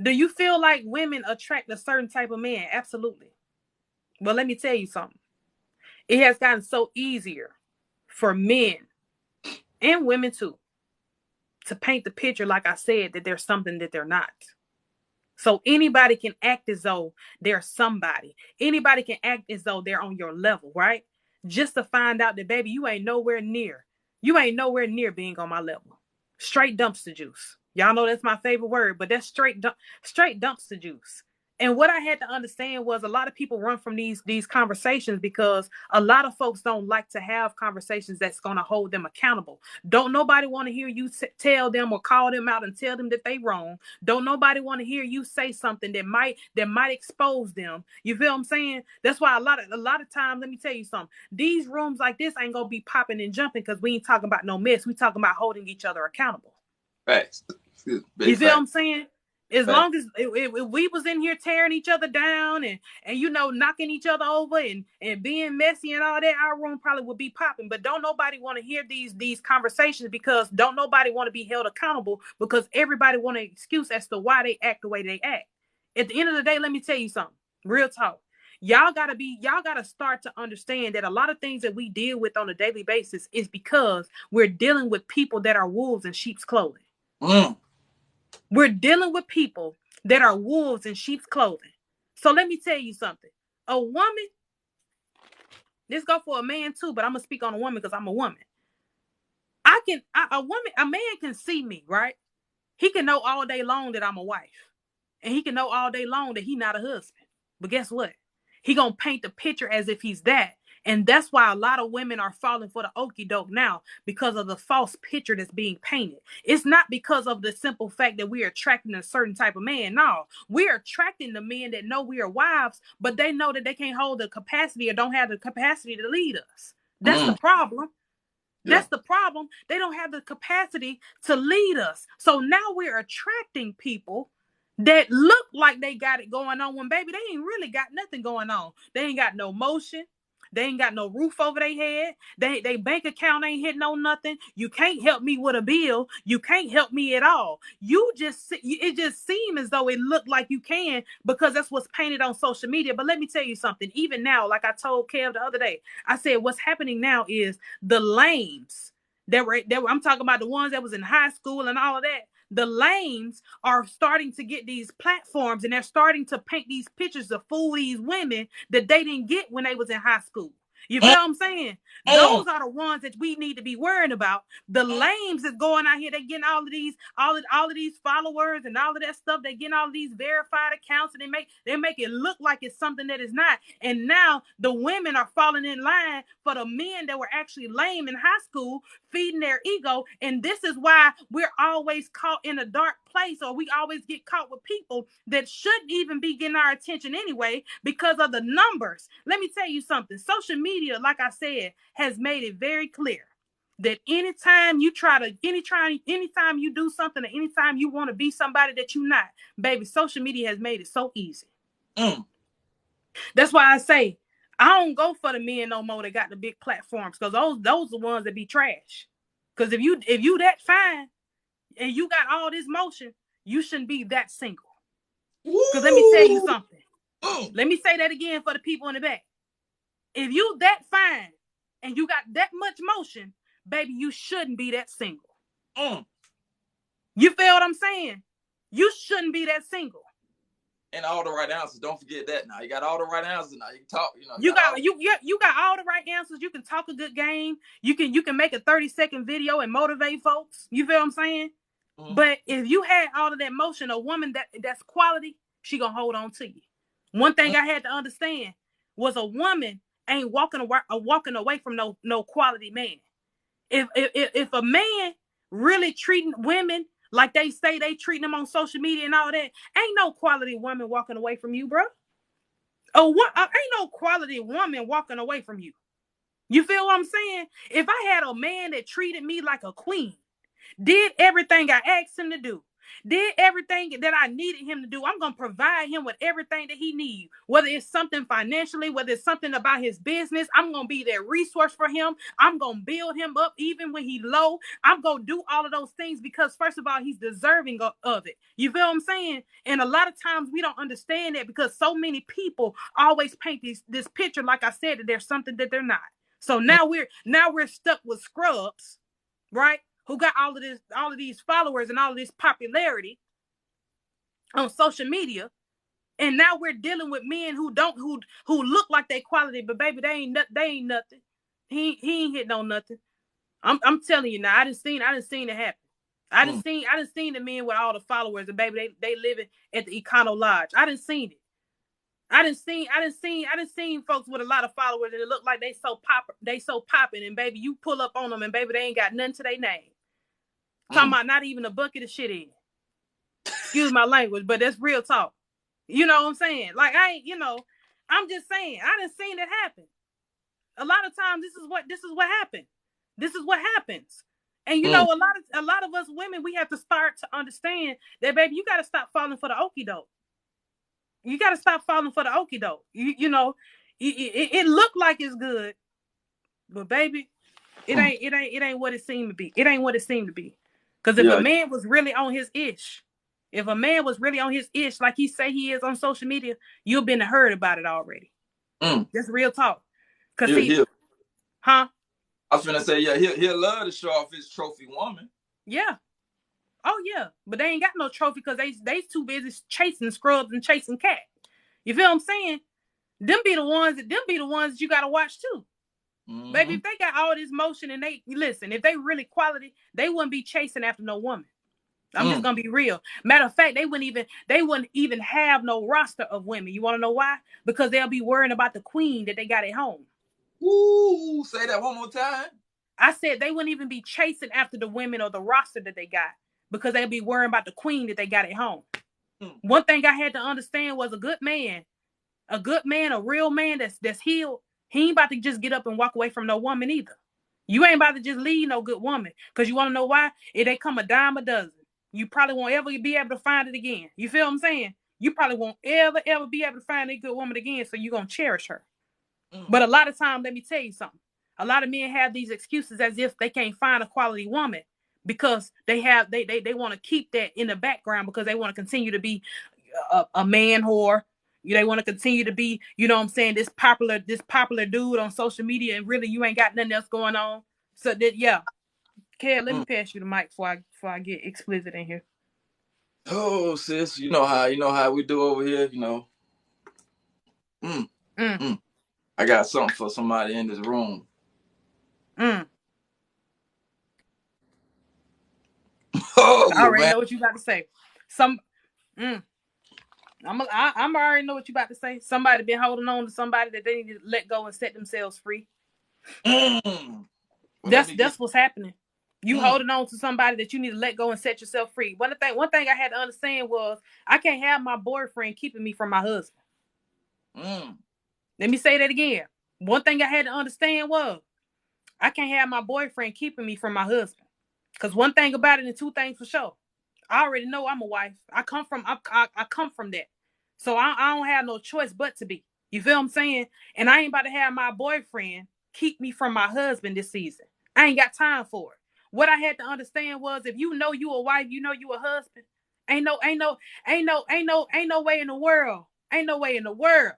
Do you feel like women attract a certain type of man? Absolutely. Well, let me tell you something. It has gotten so easier for men and women too to paint the picture, like I said, that there's something that they're not. So anybody can act as though they're somebody. Anybody can act as though they're on your level, right? Just to find out that, baby, you ain't nowhere near. You ain't nowhere near being on my level. Straight dumpster juice. Y'all know that's my favorite word, but that's straight dumpster juice. And what I had to understand was a lot of people run from these conversations because a lot of folks don't like to have conversations that's going to hold them accountable. Don't nobody want to hear you tell them or call them out and tell them that they wrong. Don't nobody want to hear you say something that might expose them. You feel what I'm saying? That's why a lot of times, let me tell you something. These rooms like this ain't gonna be popping and jumping because we ain't talking about no mess. We talking about holding each other accountable. Facts. You feel what I'm saying? As long as if we was in here tearing each other down and knocking each other over and being messy and all that, our room probably would be popping. But don't nobody want to hear these conversations because don't nobody want to be held accountable because everybody want an excuse as to why they act the way they act. At the end of the day, let me tell you something. Real talk. Y'all gotta start to understand that a lot of things that we deal with on a daily basis is because we're dealing with people that are wolves in sheep's clothing. We're dealing with people that are wolves in sheep's clothing. So let me tell you something. A woman, this go for a man too, but I'm gonna speak on a woman because I'm a woman. A man can see me, right? He can know all day long that I'm a wife. And he can know all day long that he's not a husband. But guess what? He gonna paint the picture as if he's that. And that's why a lot of women are falling for the okie doke now, because of the false picture that's being painted. It's not because of the simple fact that we are attracting a certain type of man. No, we're attracting the men that know we are wives, but they know that they can't hold the capacity or don't have the capacity to lead us. That's the problem. That's the problem. They don't have the capacity to lead us. So now we're attracting people that look like they got it going on when, baby, they ain't really got nothing going on. They ain't got no motion. They ain't got no roof over their head. They bank account ain't hitting on nothing. You can't help me with a bill. You can't help me at all. It just seems as though it looked like you can because that's what's painted on social media. But let me tell you something. Even now, like I told Kev the other day, I said what's happening now is the lames that were I'm talking about the ones that was in high school and all of that. The lames are starting to get these platforms and they're starting to paint these pictures to fool these women that they didn't get when they was in high school. You feel what I'm saying? Those are the ones that we need to be worrying about. The lames is going out here. They getting all of these followers and all of that stuff. They getting all of these verified accounts and they make it look like it's something that is not. And now the women are falling in line for the men that were actually lame in high school, feeding their ego. And this is why we're always caught in a dark place, or we always get caught with people that shouldn't even be getting our attention anyway because of the numbers. Let me tell you something. Social media, like I said, has made it very clear that anytime you anytime you do something, or anytime you want to be somebody that you're not, baby, social media has made it so easy. That's why I say I don't go for the men no more that got the big platforms, because those are the ones that be trash. Because if you that fine and you got all this motion, you shouldn't be that single. Because let me tell you something. Let me say that again for the people in the back. If you that fine and you got that much motion, baby, you shouldn't be that single. You feel what I'm saying? You shouldn't be that single. And all the right answers. Don't forget that. Now you got all the right answers. Now you can talk. You got all the right answers. You can talk a good game. You can make a 30-second video and motivate folks. You feel what I'm saying? But if you had all of that motion, a woman that's quality, she gonna hold on to you. One thing I had to understand was a woman ain't walking away from no quality man. If a man really treating women like they say they treating them on social media and all that, ain't no quality woman walking away from you, bro. Ain't no quality woman walking away from you. You feel what I'm saying? If I had a man that treated me like a queen, did everything I asked him to do, did everything that I needed him to do, I'm going to provide him with everything that he needs, whether it's something financially, whether it's something about his business. I'm going to be that resource for him. I'm going to build him up even when he's low. I'm going to do all of those things because, first of all, he's deserving of it. You feel what I'm saying? And a lot of times we don't understand that because so many people always paint this picture, like I said, that there's something that they're not. So now we're stuck with scrubs, right? Who got all of these followers and all of this popularity on social media, and now we're dealing with men who look like they quality, but baby, they ain't nothing. He ain't hitting on nothing. I'm telling you now. I done seen it happen. I done seen the men with all the followers, and baby, they living at the Econo Lodge. I done seen it. I done seen folks with a lot of followers, and it look like they so popping, and baby, you pull up on them, and baby, they ain't got nothing to their name. Talking about not even a bucket of shit in. Excuse my language, but that's real talk. You know what I'm saying? Like I'm just saying, I done seen it happen. A lot of times this is what happened. This is what happens. And you know, a lot of us women, we have to start to understand that, baby, you gotta stop falling for the okie doke. You gotta stop falling for the okie doke. You know, it looked like it's good, but baby, it ain't what it seemed to be. It ain't what it seemed to be. Because if a man was really on his ish, like he say he is on social media, you've been heard about it already. That's real talk. Cause huh? I was finna say, yeah, he'll love to show off his trophy woman. Yeah. Oh yeah, but they ain't got no trophy because they too busy chasing scrubs and chasing cat. You feel what I'm saying? Them be the ones that you gotta watch too. Baby, if they got all this motion and if they really quality, they wouldn't be chasing after no woman. I'm just gonna be real. Matter of fact, they wouldn't even have no roster of women. You want to know why? Because they'll be worrying about the queen that they got at home. Ooh, say that one more time. I said they wouldn't even be chasing after the women or the roster that they got because they'll be worrying about the queen that they got at home. One thing I had to understand was a good man, a real man that's healed, he ain't about to just get up and walk away from no woman either. You ain't about to just leave no good woman. Because you want to know why? If they come a dime a dozen, you probably won't ever be able to find it again. You feel what I'm saying? You probably won't ever be able to find a good woman again, so you're going to cherish her. But a lot of times, let me tell you something. A lot of men have these excuses as if they can't find a quality woman because they want to keep that in the background because they want to continue to be a man whore. They want to continue to be, you know what I'm saying, this popular dude on social media, and really you ain't got nothing else going on. So that, yeah. Kel, let me pass you the mic before I get explicit in here. Oh, sis, you know how we do over here, you know. I got something for somebody in this room. Oh, I already know what you about to say. I'm already know what you about to say. Somebody been holding on to somebody that they need to let go and set themselves free. Well, that's what's happening. You holding on to somebody that you need to let go and set yourself free. One thing I had to understand was I can't have my boyfriend keeping me from my husband. Let me say that again. One thing I had to understand was I can't have my boyfriend keeping me from my husband. Because one thing about it and two things for sure. I already know I'm a wife. I come from that. So I don't have no choice but to be. You feel what I'm saying? And I ain't about to have my boyfriend keep me from my husband this season. I ain't got time for it. What I had to understand was if you know you a wife, you know you a husband. Ain't no way in the world. Ain't no way in the world.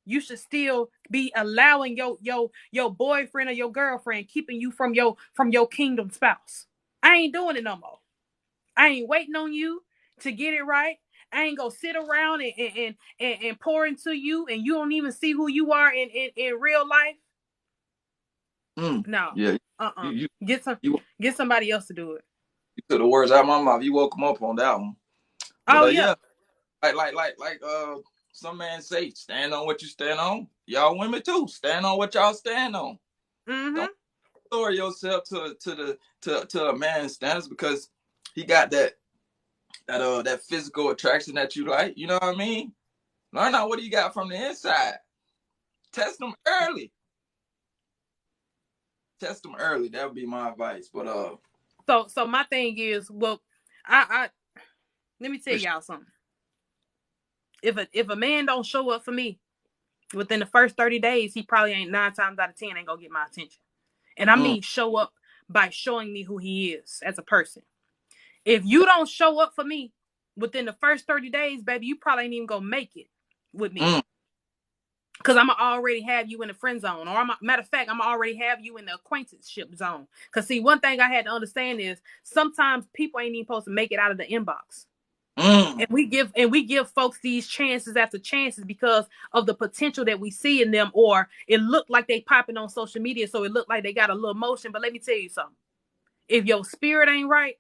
You should still be allowing your boyfriend or your girlfriend keeping you from your kingdom spouse. I ain't doing it no more. I ain't waiting on you to get it right. I ain't gonna sit around and pour into you, and you don't even see who you are in real life. No. Yeah. Get somebody else to do it. You took the words out of my mouth. You woke them up on that one. But, yeah. Like some man say, stand on what you stand on. Y'all women too, stand on what y'all stand on. Don't lower yourself to a man's standards because he got that physical attraction that you like. You know what I mean? Learn out what he got from the inside. Test them early. test them early. That would be my advice. But So my thing is, well, I let me tell y'all something. If a man don't show up for me within the first 30 days, he probably ain't 9 times out of 10 ain't gonna get my attention. And I mean show up by showing me who he is as a person. If you don't show up for me within the first 30 days, baby, you probably ain't even gonna make it with me. Because I'm going to already have you in the friend zone. Or, matter of fact, I'm going to already have you in the acquaintanceship zone. Because, see, one thing I had to understand is sometimes people ain't even supposed to make it out of the inbox. And we give folks these chances after chances because of the potential that we see in them, or it looked like they popping on social media, so it looked like they got a little motion. But let me tell you something. If your spirit ain't right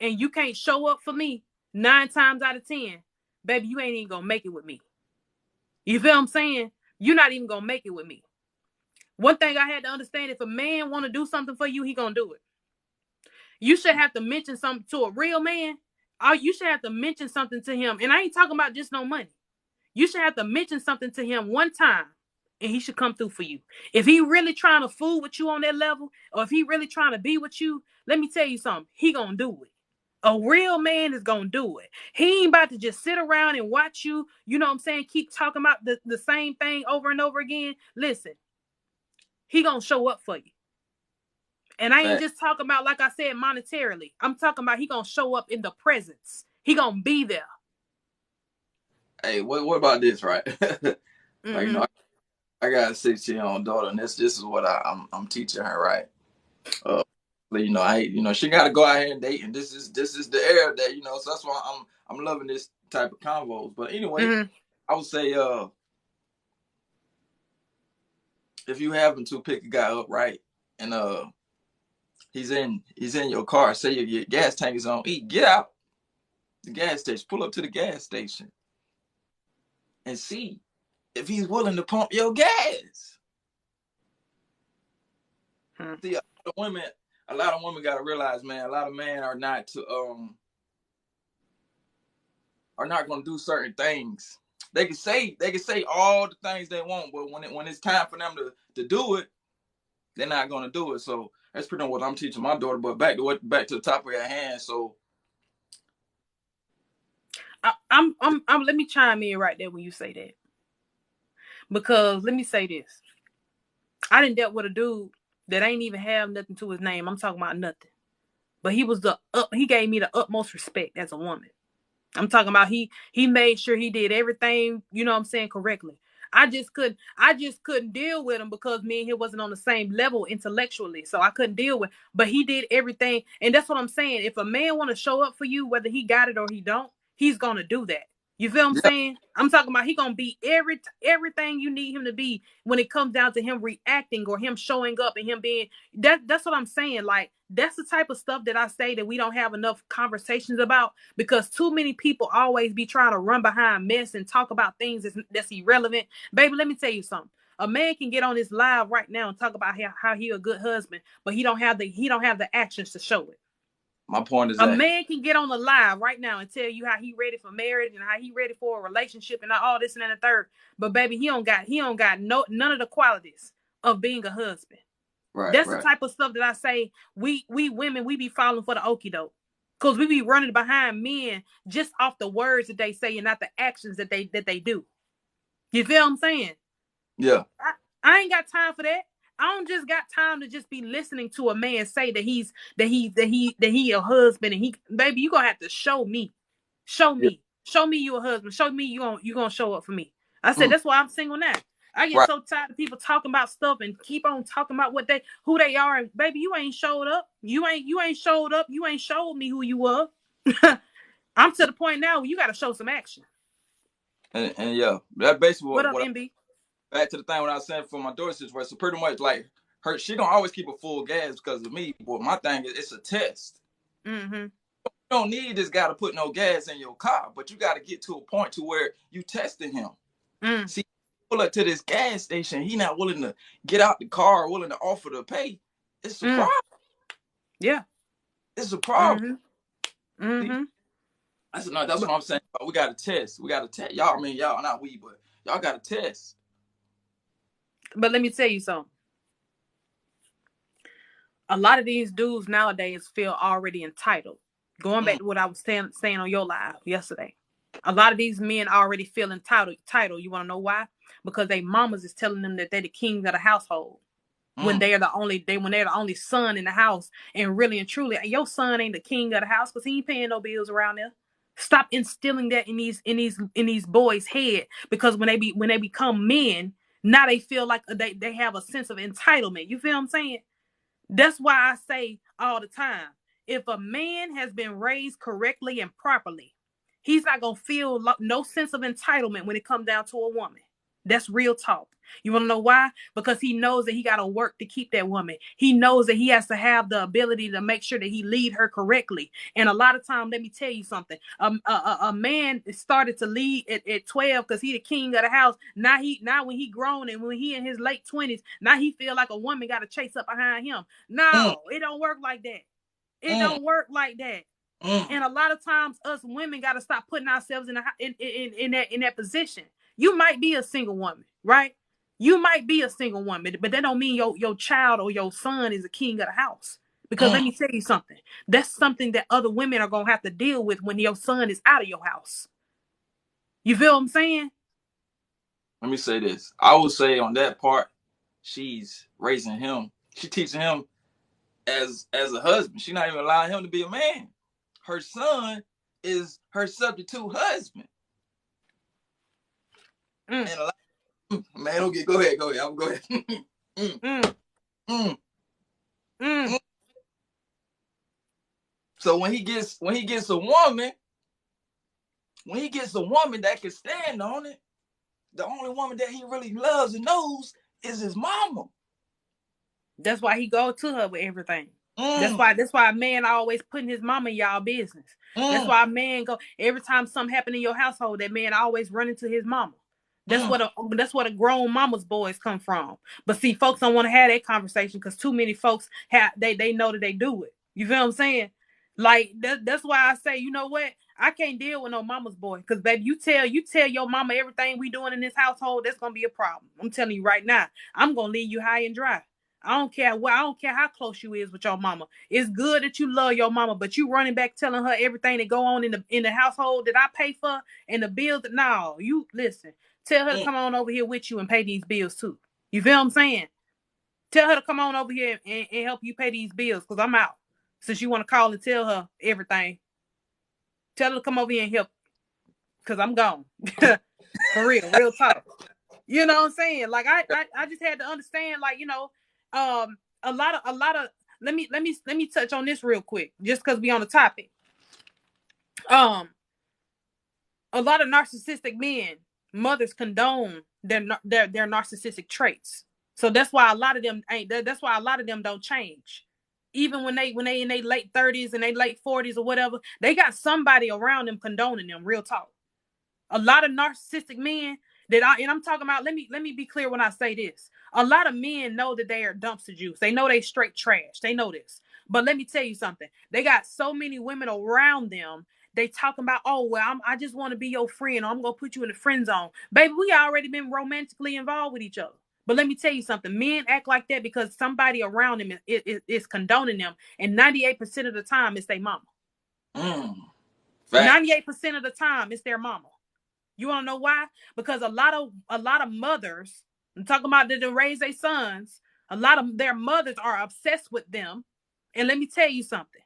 and you can't show up for me 9 times out of 10, baby, you ain't even going to make it with me. You feel what I'm saying? You're not even going to make it with me. One thing I had to understand, if a man want to do something for you, he going to do it. You should have to mention something to a real man. You should have to mention something to him. And I ain't talking about just no money. You should have to mention something to him one time, and he should come through for you. If he really trying to fool with you on that level, or if he really trying to be with you, let me tell you something. He going to do it. A real man is going to do it. He ain't about to just sit around and watch you, you know what I'm saying, keep talking about the same thing over and over again. Listen, he going to show up for you. And I ain't just talking about, like I said, monetarily. I'm talking about he going to show up in the presence. He going to be there. Hey, what about this, right? Like, you know, I got a 16-year-old daughter, and this is what I'm teaching her, right? You know, she got to go out here and date, and this is the era that, you know, so that's why I'm loving this type of convos. But anyway, I would say, if you happen to pick a guy up, right, and he's in your car, say your gas tank is on E, get out the gas station, pull up to the gas station, and see if he's willing to pump your gas. See, a lot of women got to realize, man, a lot of men are not going to do certain things. They can say all the things they want, but when it's time for them to do it, they're not going to do it. So that's pretty much what I'm teaching my daughter. But back to the top of your hand. So I'm let me chime in right there when you say that, because let me say this. I done dealt with a dude that ain't even have nothing to his name. I'm talking about nothing, but he gave me the utmost respect as a woman. I'm talking about he made sure he did everything, you know what I'm saying, correctly. I just couldn't deal with him because me and he wasn't on the same level intellectually. So I couldn't deal with, but he did everything. And that's what I'm saying. If a man want to show up for you, whether he got it or he don't, he's going to do that. You feel what I'm saying? I'm talking about he going to be everything you need him to be when it comes down to him reacting or him showing up and him being that's what I'm saying. Like, that's the type of stuff that I say that we don't have enough conversations about, because too many people always be trying to run behind mess and talk about things that's irrelevant. Baby, let me tell you something. A man can get on this live right now and talk about how he a good husband, but he don't have the actions to show it. My point is a man can get on the live right now and tell you how he ready for marriage and how he ready for a relationship and all this and that and the third. But baby, he don't got none of the qualities of being a husband. Right, that's the type of stuff that I say we women, we be falling for the okie doke, because we be running behind men just off the words that they say and not the actions that they do. You feel what I'm saying? Yeah. I ain't got time for that. I don't just got time to just be listening to a man say that he a husband, and baby, you gonna have to show me you a husband. Show me you gonna show up for me. I said that's why I'm single now. I get so tired of people talking about stuff and keep on talking about who they are. And baby, you ain't showed up. You ain't showed up. You ain't showed me who you were. I'm to the point now where you got to show some action. And yeah, that basically what up, MB? Back to the thing when I was saying for my daughter's situation. So pretty much like she don't always keep a full gas because of me. But my thing is, it's a test. You don't need this guy to put no gas in your car, but you got to get to a point to where you testing him. See, pull up to this gas station, he not willing to get out the car, willing to offer to pay. It's a problem. Yeah, it's a problem. That's what I'm saying. We got to test. We got to test. Y'all, I mean, y'all not we, but y'all got to test. But let me tell you something. A lot of these dudes nowadays feel already entitled. Going back to what I was saying on your live yesterday. A lot of these men already feel entitled. You want to know why? Because they mamas is telling them that they're the king of the household. When they're the only son in the house, and really and truly, your son ain't the king of the house because he ain't paying no bills around there. Stop instilling that in these boys' head, because when they become men, now they feel like they have a sense of entitlement. You feel what I'm saying? That's why I say all the time, if a man has been raised correctly and properly, he's not going to feel no sense of entitlement when it comes down to a woman. That's real talk. You want to know why? Because he knows that he got to work to keep that woman. He knows that he has to have the ability to make sure that he lead her correctly. And a lot of times, let me tell you something. A man started to lead at 12 because he the king of the house. Now when he grown and when he in his late 20s, now he feel like a woman got to chase up behind him. No, it don't work like that. It don't work like that. And a lot of times, us women got to stop putting ourselves in that position. You might be a single woman, right? You might be a single woman, but that don't mean your child or your son is a king of the house. Because let me tell you something. That's something that other women are going to have to deal with when your son is out of your house. You feel what I'm saying? Let me say this. I would say on that part, she's raising him. She teaching him as a husband. She's not even allowing him to be a man. Her son is her substitute husband. And a lot man, okay, go ahead. I'm go ahead. So when he gets a woman, that can stand on it, the only woman that he really loves and knows is his mama. That's why he go to her with everything. That's why a man always putting his mama in y'all business. That's why a man go every time something happen in your household, that man always run into his mama. That's what a grown mama's boys come from. But see, folks don't want to have that conversation because too many folks they know that they do it. You feel what I'm saying? Like that's why I say, you know what? I can't deal with no mama's boy, because baby, you tell your mama everything we doing in this household, that's gonna be a problem. I'm telling you right now, I'm gonna leave you high and dry. I don't care how close you is with your mama. It's good that you love your mama, but you running back telling her everything that go on in the household that I pay for and the bills. No, you listen. Tell her to come on over here with you and pay these bills too. You feel what I'm saying? Tell her to come on over here and help you pay these bills, because I'm out. Since you want to call and tell her everything, tell her to come over here and help, because I'm gone. For real talk. You know what I'm saying? Like I just had to understand, like, you know, a lot of let me touch on this real quick, just because we on the topic. A lot of narcissistic men, mothers condone their narcissistic traits. So that's why a lot of them don't change. Even when they in their late 30s and they late 40s or whatever, they got somebody around them condoning them. Real talk. A lot of narcissistic men and I'm talking about, let me be clear when I say this. A lot of men know that they are dumpster juice. They know they straight trash. They know this. But let me tell you something. They got so many women around them. They talking about, oh, well, I just want to be your friend. Or I'm going to put you in the friend zone. Baby, we already been romantically involved with each other. But let me tell you something. Men act like that because somebody around them is condoning them. And 98% of the time, it's their mama. 98% of the time, it's their mama. You want to know why? Because a lot of mothers, I'm talking about that raise their sons, a lot of their mothers are obsessed with them. And let me tell you something.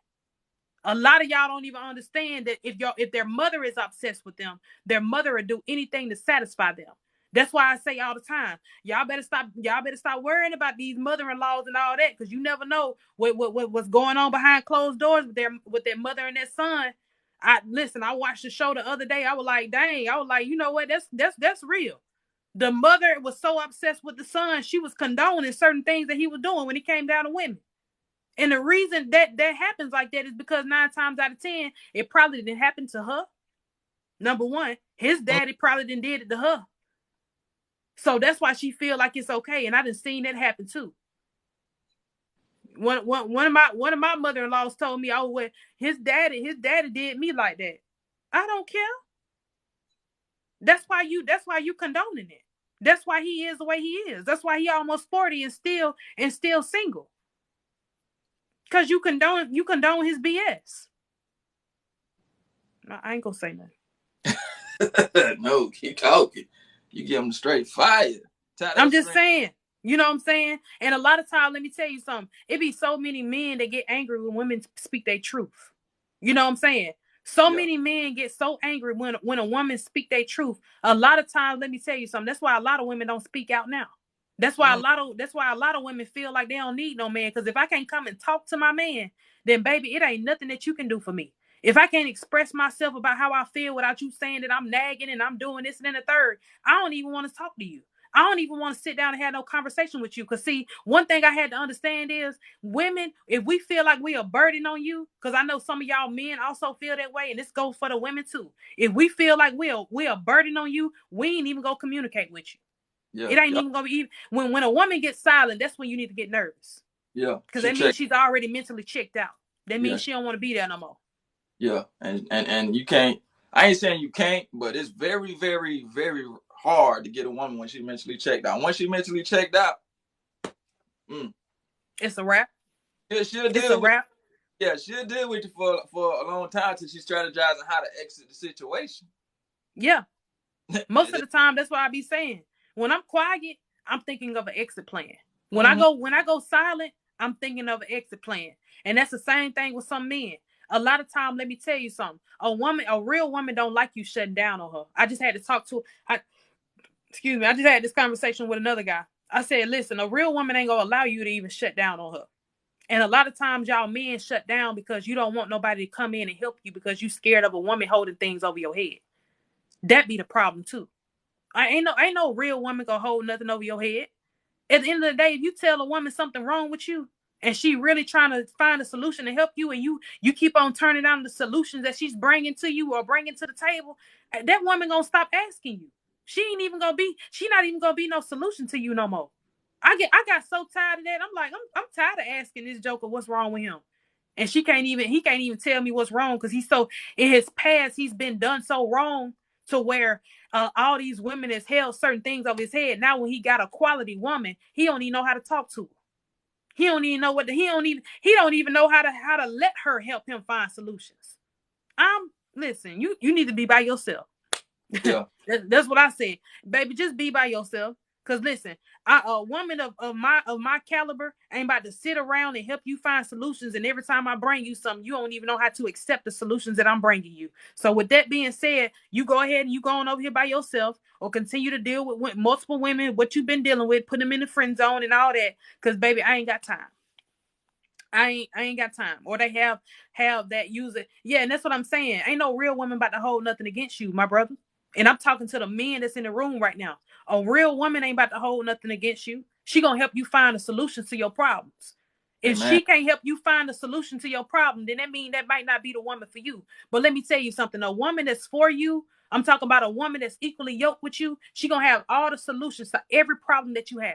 A lot of y'all don't even understand that if their mother is obsessed with them, their mother will do anything to satisfy them. That's why I say all the time, y'all better stop worrying about these mother-in-laws and all that, because you never know what's going on behind closed doors with their mother and their son. I watched the show the other day. I was like, dang, you know what? That's real. The mother was so obsessed with the son, she was condoning certain things that he was doing when he came down to women. And the reason that happens like that is because 9 times out of 10, it probably didn't happen to her. Number one, his daddy probably didn't did it to her. So that's why she feel like it's okay. And I done seen that happen too. One of my mother-in-laws told me, oh, well, his daddy did me like that. I don't care. That's why you condoning it. That's why he is the way he is. That's why he almost 40 and still single. Because you condone his BS. I ain't gonna say nothing. No, keep talking. You give them straight fire. I'm just saying. You know what I'm saying? And a lot of times, let me tell you something. It be so many men that get angry when women speak their truth. You know what I'm saying? So many men get so angry when a woman speak their truth. A lot of times, let me tell you something. That's why a lot of women don't speak out now. That's why a lot of women feel like they don't need no man. Because if I can't come and talk to my man, then baby, it ain't nothing that you can do for me. If I can't express myself about how I feel without you saying that I'm nagging and I'm doing this and then the third, I don't even want to talk to you. I don't even want to sit down and have no conversation with you. Because, see, one thing I had to understand is women, if we feel like we are burden on you, because I know some of y'all men also feel that way, and this goes for the women too. If we feel like we are burden on you, we ain't even going to communicate with you. Yeah, it ain't even going to be, when a woman gets silent, that's when you need to get nervous. Yeah. Because that means she's already mentally checked out. That means she don't want to be there no more. Yeah. And you can't, I ain't saying you can't, but it's very, very, very hard to get a woman when she mentally checked out. Once she mentally checked out, it's a wrap. Yeah, she'll deal with you for a long time till she's strategizing how to exit the situation. Yeah. Most of the time, that's what I be saying. When I'm quiet, I'm thinking of an exit plan. When I go silent, I'm thinking of an exit plan. And that's the same thing with some men. A lot of time, let me tell you something. A real woman don't like you shutting down on her. I just had to talk to I just had this conversation with another guy. I said, listen, a real woman ain't gonna allow you to even shut down on her. And a lot of times y'all men shut down because you don't want nobody to come in and help you because you scared of a woman holding things over your head. That be the problem too. Ain't no real woman gonna hold nothing over your head. At the end of the day, if you tell a woman something wrong with you and she really trying to find a solution to help you, and you keep on turning down the solutions that she's bringing to you or bringing to the table, that woman gonna stop asking you. She not even gonna be no solution to you no more. I got so tired of that. I'm like, I'm tired of asking this joker what's wrong with him. And he can't even tell me what's wrong because he's so, in his past, he's been done so wrong to where all these women has held certain things over his head. Now when he got a quality woman, he don't even know how to talk to her. He don't even know he don't even know how to let her help him find solutions. Listen, you need to be by yourself. Yeah. That's what I said. Baby, just be by yourself. Cause listen, a woman of my caliber ain't about to sit around and help you find solutions. And every time I bring you something, you don't even know how to accept the solutions that I'm bringing you. So with that being said, you go ahead and you going over here by yourself, or continue to deal with multiple women, what you've been dealing with, put them in the friend zone and all that. Cause baby, I ain't got time. I ain't got time. Or they have that user. Yeah, and that's what I'm saying. Ain't no real woman about to hold nothing against you, my brother. And I'm talking to the men that's in the room right now. A real woman ain't about to hold nothing against you. She gonna help you find a solution to your problems. If she can't help you find a solution to your problem, then that means that might not be the woman for you. But let me tell you something. A woman that's for you, I'm talking about a woman that's equally yoked with you. She gonna have all the solutions to every problem that you have.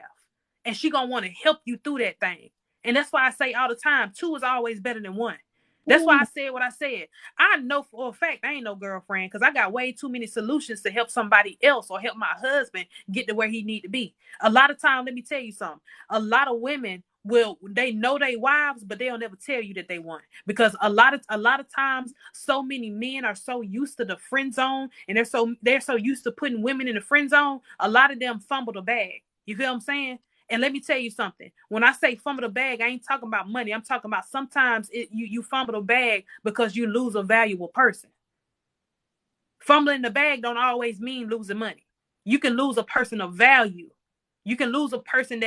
And she gonna want to help you through that thing. And that's why I say all the time, 2 is always better than 1. That's why I said what I said. I know for a fact I ain't no girlfriend because I got way too many solutions to help somebody else or help my husband get to where he need to be. A lot of time, let me tell you something. A lot of women they know they wives, but they'll never tell you that they want. Because a lot of times, so many men are so used to the friend zone, and they're so used to putting women in the friend zone. A lot of them fumble the bag. You feel what I'm saying? And let me tell you something. When I say fumble the bag, I ain't talking about money. I'm talking about sometimes you fumble the bag because you lose a valuable person. Fumbling the bag don't always mean losing money. You can lose a person of value. You can lose a person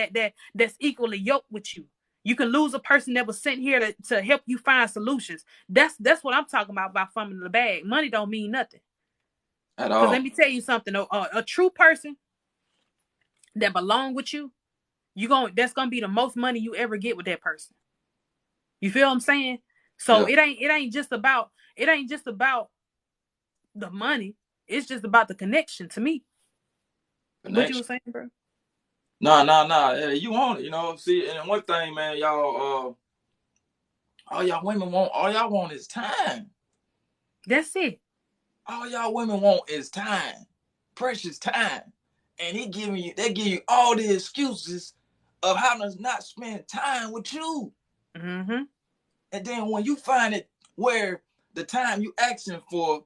that's equally yoked with you. You can lose a person that was sent here to help you find solutions. That's what I'm talking about fumbling the bag. Money don't mean nothing. At all. Because let me tell you something. A true person that belong with you, that's gonna be the most money you ever get with that person. You feel what I'm saying? So it ain't just about the money. It's just about the connection to me. What you were saying, bro? Nah. You want it, you know. See, and one thing, man, y'all, all y'all women want is time. That's it. All y'all women want is time, precious time, and they give you all the excuses of how to not spend time with you. Mm-hmm. And then when you find it where the time you asking for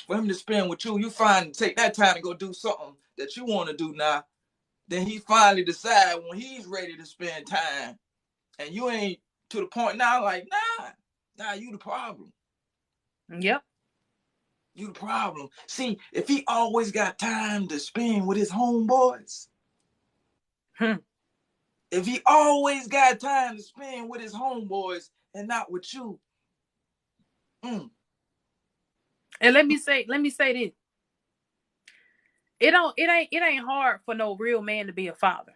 him to spend with you, you find take that time to go do something that you want to do now. Then he finally decide when he's ready to spend time, and you ain't to the point now. Like, nah, you the problem. Yep. You the problem. See, if he always got time to spend with his homeboys, if he always got time to spend with his homeboys and not with you, and let me say this. It ain't hard for no real man to be a father.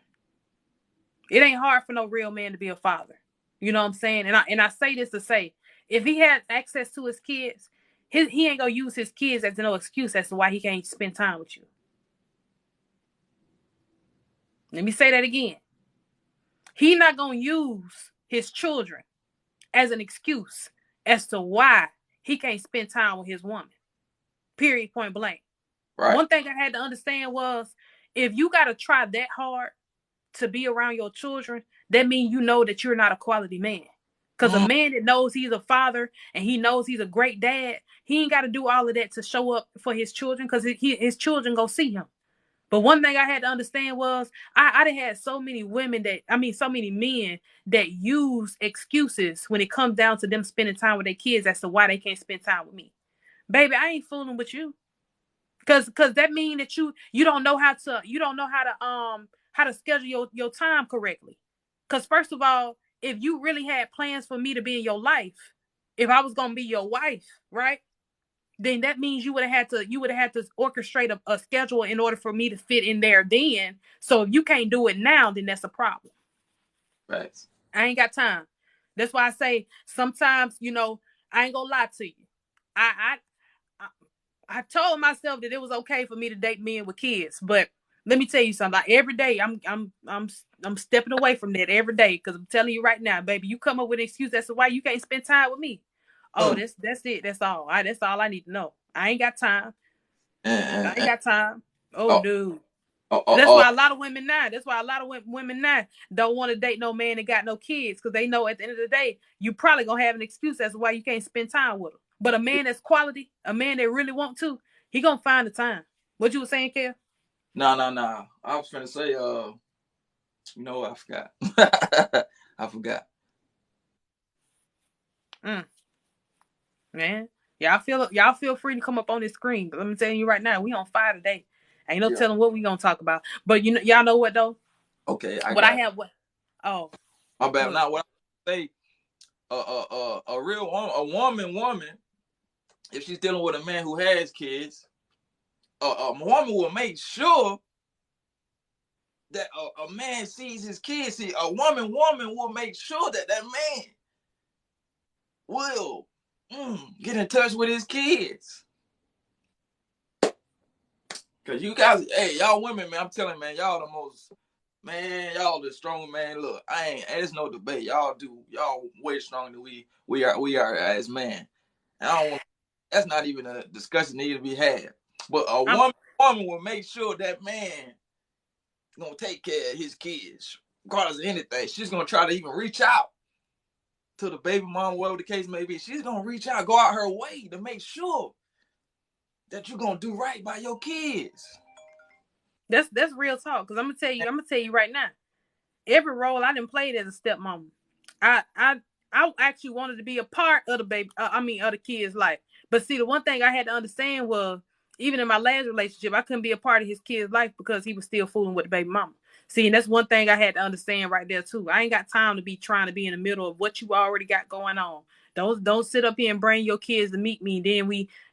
It ain't hard for no real man to be a father. You know what I'm saying? And I say this to say, if he has access to his kids, he ain't gonna use his kids as no excuse as to why he can't spend time with you. Let me say that again. He not gonna use his children as an excuse as to why he can't spend time with his woman. Period, point blank. right? One thing I had to understand was, if you gotta try that hard to be around your children, that means you know that you're not a quality man. Because a man that knows he's a father and he knows he's a great dad, he ain't got to do all of that to show up for his children, because his children go see him. But one thing I had to understand was, I done had so many so many men that use excuses when it comes down to them spending time with their kids as to why they can't spend time with me. Baby, I ain't fooling with you. Cause that mean that you don't know how to schedule your time correctly. Cause first of all, if you really had plans for me to be in your life, if I was gonna be your wife, right? Then that means you would have had to orchestrate a schedule in order for me to fit in there then. So if you can't do it now, then that's a problem. Right. I ain't got time. That's why I say sometimes, I ain't gonna lie to you. I told myself that it was okay for me to date men with kids, but let me tell you something. Like, every day, I'm stepping away from that every day, because I'm telling you right now, baby, you come up with an excuse as to why you can't spend time with me. Oh, that's it. That's all. That's all I need to know. I ain't got time. I ain't got time. Oh, dude. That's why a lot of women now. That's why a lot of women now don't want to date no man that got no kids, because they know at the end of the day, you probably gonna have an excuse as to why you can't spend time with them. But a man that's quality, a man that really want to, he gonna find the time. What you were saying, Kev? No. I was trying to say, I forgot. I forgot. Man, y'all feel free to come up on this screen. But let me tell you right now, we on fire today. Ain't no telling what we gonna talk about. But y'all know what though? Okay, I have what? Oh, my bad. Now what I say, a woman, if she's dealing with a man who has kids, a woman will make sure that a man sees his kids. See, a woman will make sure that man will get in touch with his kids. Cause you guys, hey, y'all women, man, I'm telling you, man, y'all the most, man, y'all the strong, man. Look, there's no debate. Y'all way stronger than we are as men. And I don't want, that's not even a discussion need to be had. But a woman will make sure that man is gonna take care of his kids, regardless of anything. She's gonna try to even reach out to the baby mom, whatever the case may be. She's gonna reach out, go out her way to make sure that you're gonna do right by your kids. That's real talk. Because I'm gonna tell you right now. Every role I didn't play as a stepmom, I actually wanted to be a part of the baby. Of the kid's life. But see, the one thing I had to understand was, even in my last relationship, I couldn't be a part of his kid's life because he was still fooling with the baby mama. See, and that's one thing I had to understand right there too. I ain't got time to be trying to be in the middle of what you already got going on. Don't sit up here and bring your kids to meet me.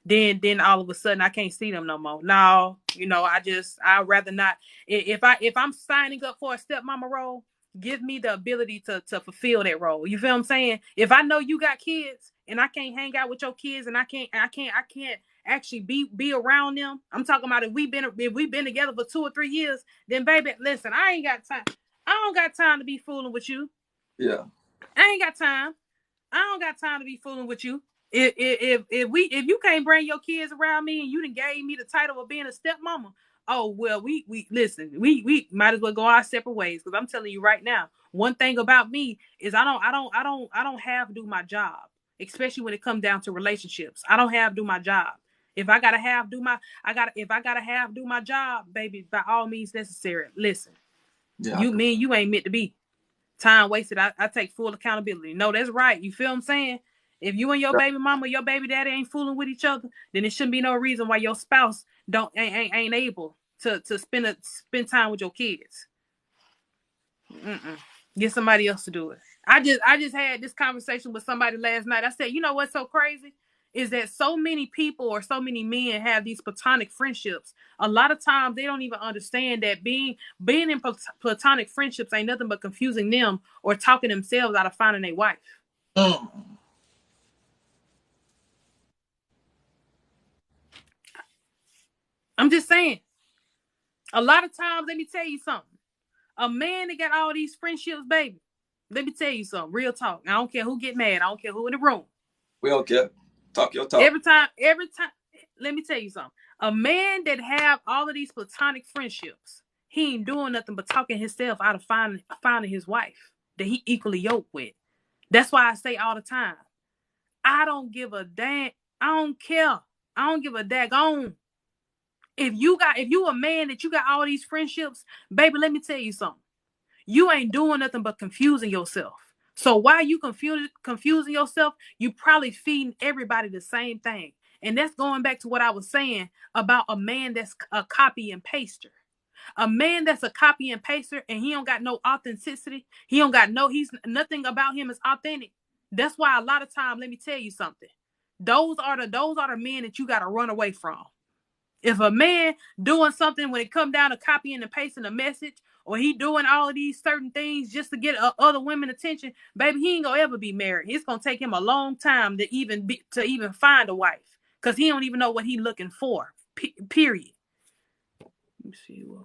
Then all of a sudden I can't see them no more. No, I'd rather not. If I'm signing up for a stepmama role, give me the ability to fulfill that role. You feel what I'm saying? If I know you got kids and I can't hang out with your kids, and I can't actually be around them. I'm talking about if we've been together for 2 or 3 years, then baby, listen, I ain't got time. I don't got time to be fooling with you. Yeah. I ain't got time. I don't got time to be fooling with you. If you can't bring your kids around me and you done gave me the title of being a stepmama, oh well, we listen, we might as well go our separate ways. Because I'm telling you right now, one thing about me is I don't have do my job, especially when it comes down to relationships. I don't have do my job. If I gotta have do my I gotta if I gotta have do my job, baby, by all means necessary. Listen, Yeah. you ain't meant to be. Time wasted. I take full accountability. No, that's right. You feel what I'm saying? If you and your baby mama, your baby daddy ain't fooling with each other, then it shouldn't be no reason why your spouse ain't able to spend time with your kids. Get somebody else to do it. I just had this conversation with somebody last night. I said, you know what's so crazy is that so many people or so many men have these platonic friendships. A lot of times they don't even understand that being in platonic friendships ain't nothing but confusing them or talking themselves out of finding a wife. I'm just saying. A lot of times, let me tell you something. A man that got all these friendships, baby. Let me tell you something. Real talk. I don't care who get mad. I don't care who in the room. We don't care. Talk your talk. Every time. Let me tell you something. A man that have all of these platonic friendships, he ain't doing nothing but talking himself out of finding his wife that he equally yoked with. That's why I say all the time, I don't give a damn. I don't care. I don't give a daggone. If you a man that you got all these friendships, baby, let me tell you something. You ain't doing nothing but confusing yourself. So while you confusing yourself, you probably feeding everybody the same thing. And that's going back to what I was saying about a man that's a copy and paster. A man that's a copy and paster and he don't got no authenticity. He's nothing about him is authentic. That's why a lot of times, let me tell you something. Those are the men that you got to run away from. If a man doing something when it come down to copying and pasting a message, or he doing all of these certain things just to get other women attention, baby, he ain't gonna ever be married. It's gonna take him a long time to even find a wife, because he don't even know what he looking for. Period. Let me see what.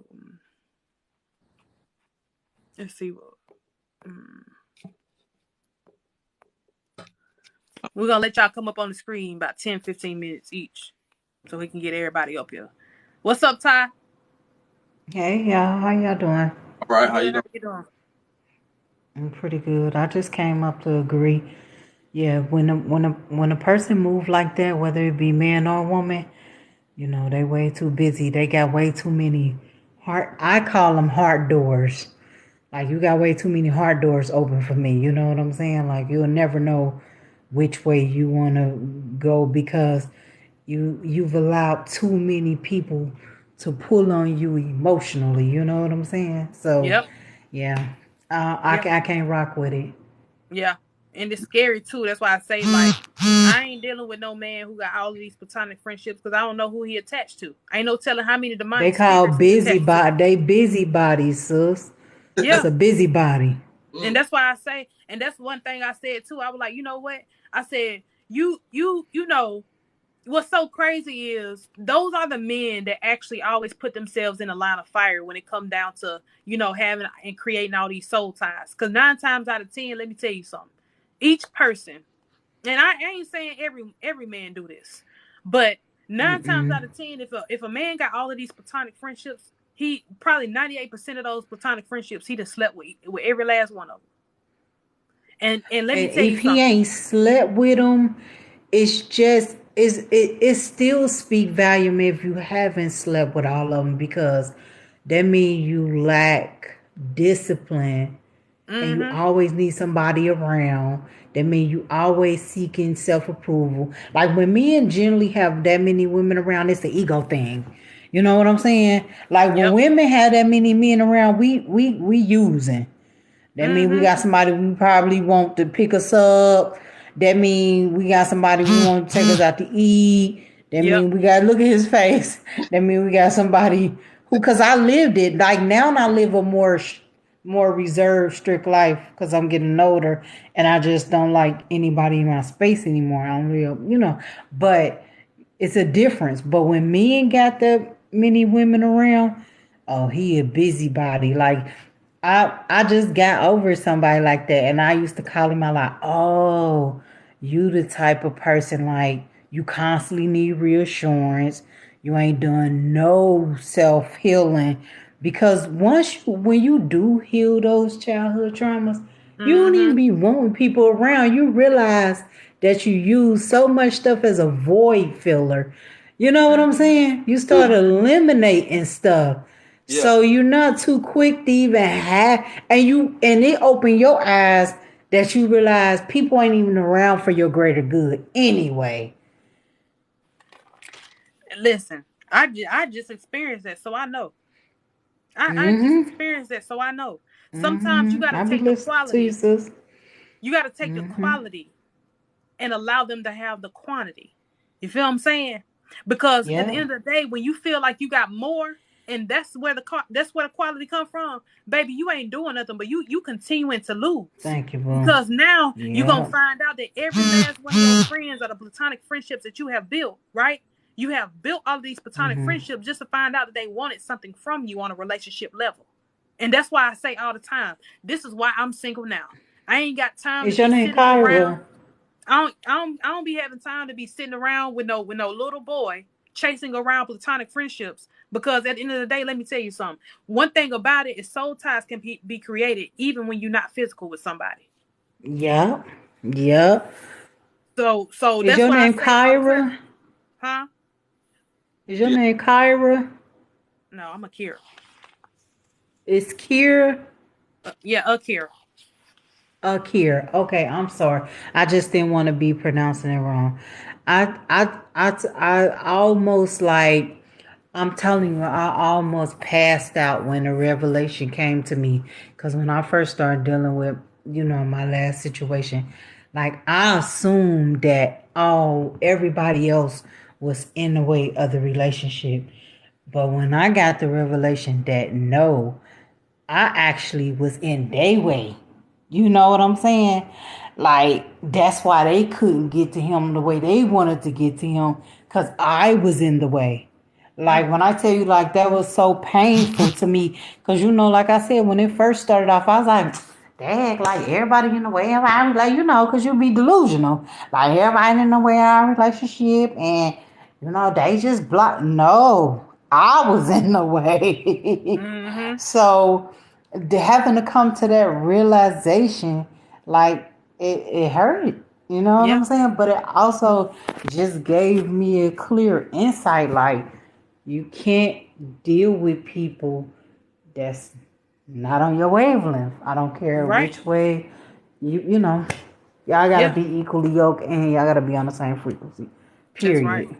Let's see what. We're gonna let y'all come up on the screen about 10-15 minutes each, so we can get everybody up here. What's up, Ty? Hey y'all, how y'all doing? All right, how you Good. How doing? you doing? I'm pretty good. I just came up to agree. Yeah, when a person move like that, whether it be man or woman, they way too busy. They got way too many heart. I call them heart doors. Like you got way too many heart doors open for me. You know what I'm saying? Like you'll never know which way you want to go because you've allowed too many people to pull on you emotionally. You know what I'm saying? So, Yep. yeah, Yep. I can't rock with it. Yeah. And it's scary too. That's why I say, like, I ain't dealing with no man who got all of these platonic friendships because I don't know who he attached to. I ain't no telling how many They demonic call spirits he attached to. busybody. They busybodies, sis. That's Yeah. a busybody. And that's why I say, and that's one thing I said too. I was like, you know what? I said, you know, what's so crazy is those are the men that actually always put themselves in a line of fire when it come down to, having and creating all these soul ties. Because 9 times out of 10, let me tell you something. Each person, and I ain't saying every man do this, but 9 times out Mm-mm. of 10, if a man got all of these platonic friendships, he probably 98% of those platonic friendships he just slept with every last one of them. And let me And tell you if he something. ain't slept with them, it still speak volume if you haven't slept with all of them because that means you lack discipline and you Mm-hmm. always need somebody around. That means you always seeking self approval. Like when men generally have that many women around, it's the ego thing. You know what I'm saying? Like when Yep. women have that many men around, we using. That mean we Mm-hmm. got somebody we probably want to pick us up. That mean we got somebody we want to take us out to eat. That Yep. mean we got to look at his face. That mean we got somebody who, cause I lived it. Like now I live a more reserved, strict life because I'm getting older and I just don't like anybody in my space anymore. I don't really. But it's a difference. But when men got that many women around, oh, he a busybody. Like I just got over somebody like that, and I used to call him out like, "Oh, you the type of person like you constantly need reassurance. You ain't done no self healing because when you do heal those childhood traumas, you don't Mm-hmm. even be wanting people around. You realize that you use so much stuff as a void filler. You know what I'm Mm-hmm. saying? You start Mm-hmm. eliminating stuff. Yeah. So you're not too quick to even have, and it open your eyes that you realize people ain't even around for your greater good anyway. Listen, I just experienced that, so I know. I just Mm-hmm. experienced that, so I know. Sometimes you got Mm-hmm. to I be take the listening to you, quality. sis. You got to take the Mm-hmm. quality and allow them to have the quantity. You feel what I'm saying? Because at the Yeah. end of the day, when you feel like you got more, and that's where the quality come from, baby, you ain't doing nothing, but you continuing to lose. Thank you, boo. Because now you're gonna Yeah. find out that every last one of those friends are the platonic friendships that you have built, right? You have built all of these platonic Mm-hmm. friendships just to find out that they wanted something from you on a relationship level. And that's why I say all the time, this is why I'm single now. I ain't got time to Is your be name sitting around. Kyra? I don't be having time to be sitting around with no little boy chasing around platonic friendships. Because at the end of the day, let me tell you something. One thing about it is soul ties can be created even when you're not physical with somebody. Yep. Yep. So Is that's your why I name say all the time, Kyra? huh? Is your Yeah. name Kyra? No, I'm Akira. It's Kira? Yeah, Akira. Akira. Okay, I'm sorry. I just didn't want to be pronouncing it wrong. I almost like, I'm telling you, I almost passed out when a revelation came to me. Because when I first started dealing with, my last situation, like I assumed that everybody else was in the way of the relationship. But when I got the revelation that no, I actually was in their way. You know what I'm saying? Like, that's why they couldn't get to him the way they wanted to get to him, because I was in the way. Like, Mm, when I tell you, like, that was so painful to me, because, like I said, when it first started off, I was like, dang, like, everybody in the way of our, like, because you be delusional. Like, everybody in the way of our relationship, and, they just block. No, I was in the way. mm-hmm. So, having to come to that realization, like it hurt. You know what Yeah, I'm saying? But it also just gave me a clear insight. Like, you can't deal with people that's not on your wavelength. I don't care right. which way you know. Y'all gotta Yeah, be equally yoked and y'all gotta be on the same frequency. that's right. Period.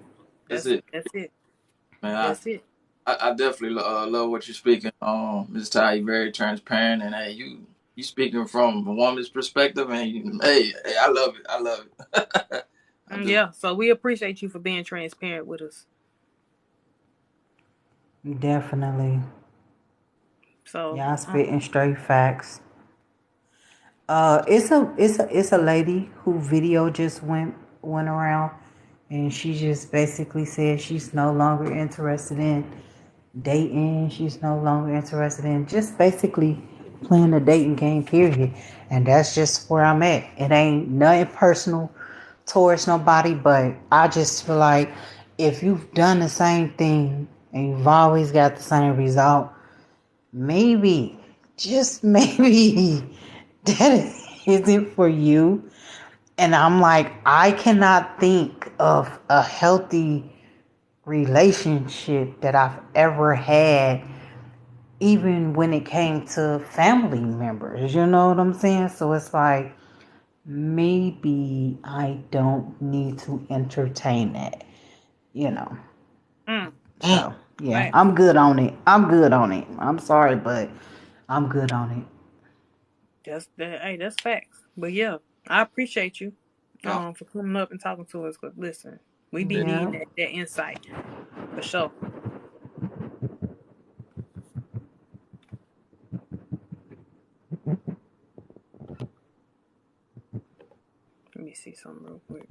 That's it, That's it. man. That's it. I definitely love what you're speaking. Ms. Ty, you're very transparent, and hey, you speaking from a woman's perspective, and hey, I love it. I love it. I do. Yeah. So we appreciate you for being transparent with us. Definitely. So Y'all spitting straight facts. It's a lady who video just went around, and she just basically said she's no longer interested in dating. She's no longer interested in just basically playing the dating game. Period. And that's just where I'm at. It ain't nothing personal towards nobody, but I just feel like if you've done the same thing and you've always got the same result, maybe, just maybe, that isn't for you. And I'm like, I cannot think of a healthy relationship that I've ever had, even when it came to family members. You know what I'm saying? So it's like, maybe I don't need to entertain that, you know. mm, So, yeah, facts. I'm good on it. I'm good on it. I'm sorry, but I'm good on it. That's that. Hey, that's facts. But yeah, I appreciate you Yeah. for coming up and talking to us. Cause listen, we be Yeah. needing that insight for sure. Let me see something real quick.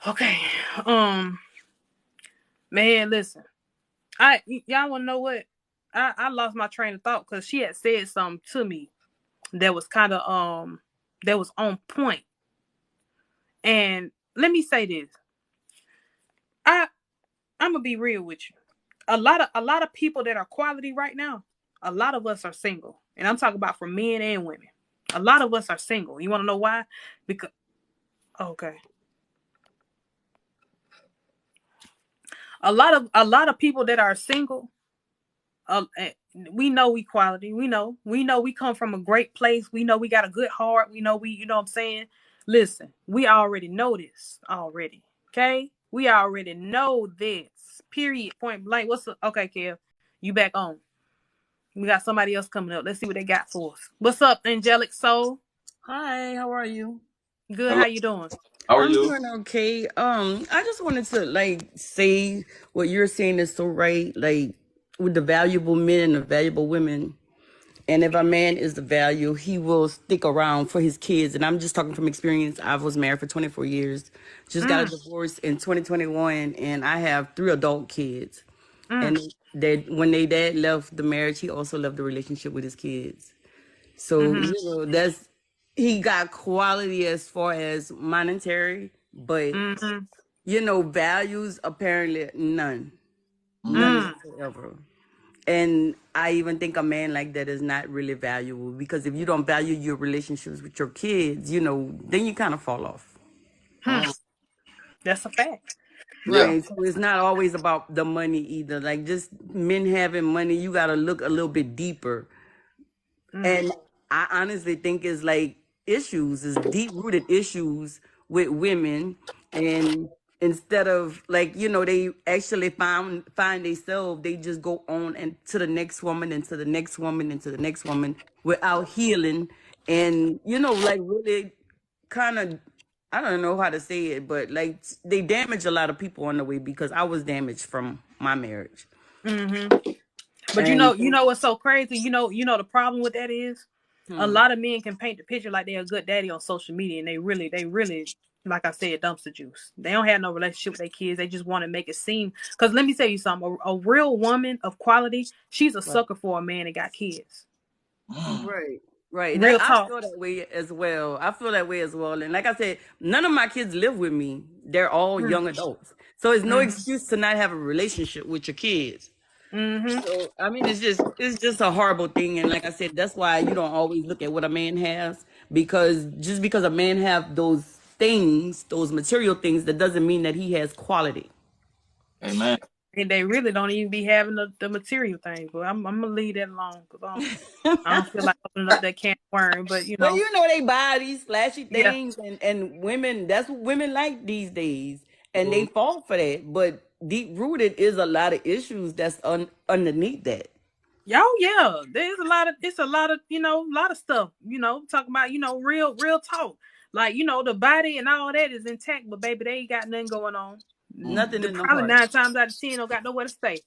Okay. Um, man, listen. Y'all wanna know what? I lost my train of thought because she had said something to me that was kind of that was on point. And let me say this. I'm gonna be real with you. A lot of people that are quality right now, a lot of us are single. And I'm talking about for men and women. A lot of us are single. You want to know why? Because okay. A lot of people that are single, we know we quality. We know we come from a great place. We know we got a good heart. We know you know what I'm saying? Listen, we already know this already. Okay? We already know this. Period. Point blank. What's up? Okay, Kev. You back on. We got somebody else coming up. Let's see what they got for us. What's up, Angelic Soul? Hi, how are you? Good. Hello. How you doing? How are I'm you? doing okay. I just wanted to say what you're saying is so right, like with the valuable men and the valuable women. And if a man is the value, he will stick around for his kids. And I'm just talking from experience. I was married for 24 years, just got a Mm, divorce in 2021, and I have 3 adult kids. mm, And when they dad left the marriage, he also left the relationship with his kids. So, mm-hmm, he got quality as far as monetary, but mm-hmm, values apparently none. Mm. None mm. whatsoever. And I even think a man like that is not really valuable, because if you don't value your relationships with your kids, then you kind of fall off. Hmm. That's a fact. Yeah. Right. So it's not always about the money either. Like, just men having money, you got to look a little bit deeper. Mm, And I honestly think it's like is deep rooted issues with women. And instead of, like, they actually find themselves, they just go on and to the next woman and to the next woman and to the next woman without healing. And, like, really kind of, I don't know how to say it, but like they damage a lot of people on the way, because I was damaged from my marriage. mm-hmm. But And you know what's so crazy? You know the problem with that is a lot of men can paint the picture like they're a good daddy on social media, and they really, like I said, dumpster juice. They don't have no relationship with their kids. They just want to make it seem. Because let me tell you something: a real woman of quality, she's a right. sucker for a man that got kids. Mm. Right. Right. Real I talk. feel that way as well. I feel that way as well. And like I said, none of my kids live with me. They're all Mm, young adults. So it's no mm-hmm, excuse to not have a relationship with your kids. mm-hmm. So I mean, it's just a horrible thing. And like I said, that's why you don't always look at what a man has, because just because a man have those things, those material things, that doesn't mean that he has quality. Amen. And they really don't even be having the material things. But I'm gonna leave that alone because I don't feel like opening up that can of worm. But Well, they buy these flashy yeah. things, and women, that's what women like these days. And they Mhm. fall for that. But deep rooted is a lot of issues that's underneath that. Yeah, there's a lot of it's a lot of a lot of stuff, talking about, real talk. Like, the body and all that is intact, but baby, they ain't got nothing going on. Mm. Nothing The in the probably heart. 9 times out of 10 don't got nowhere to stay.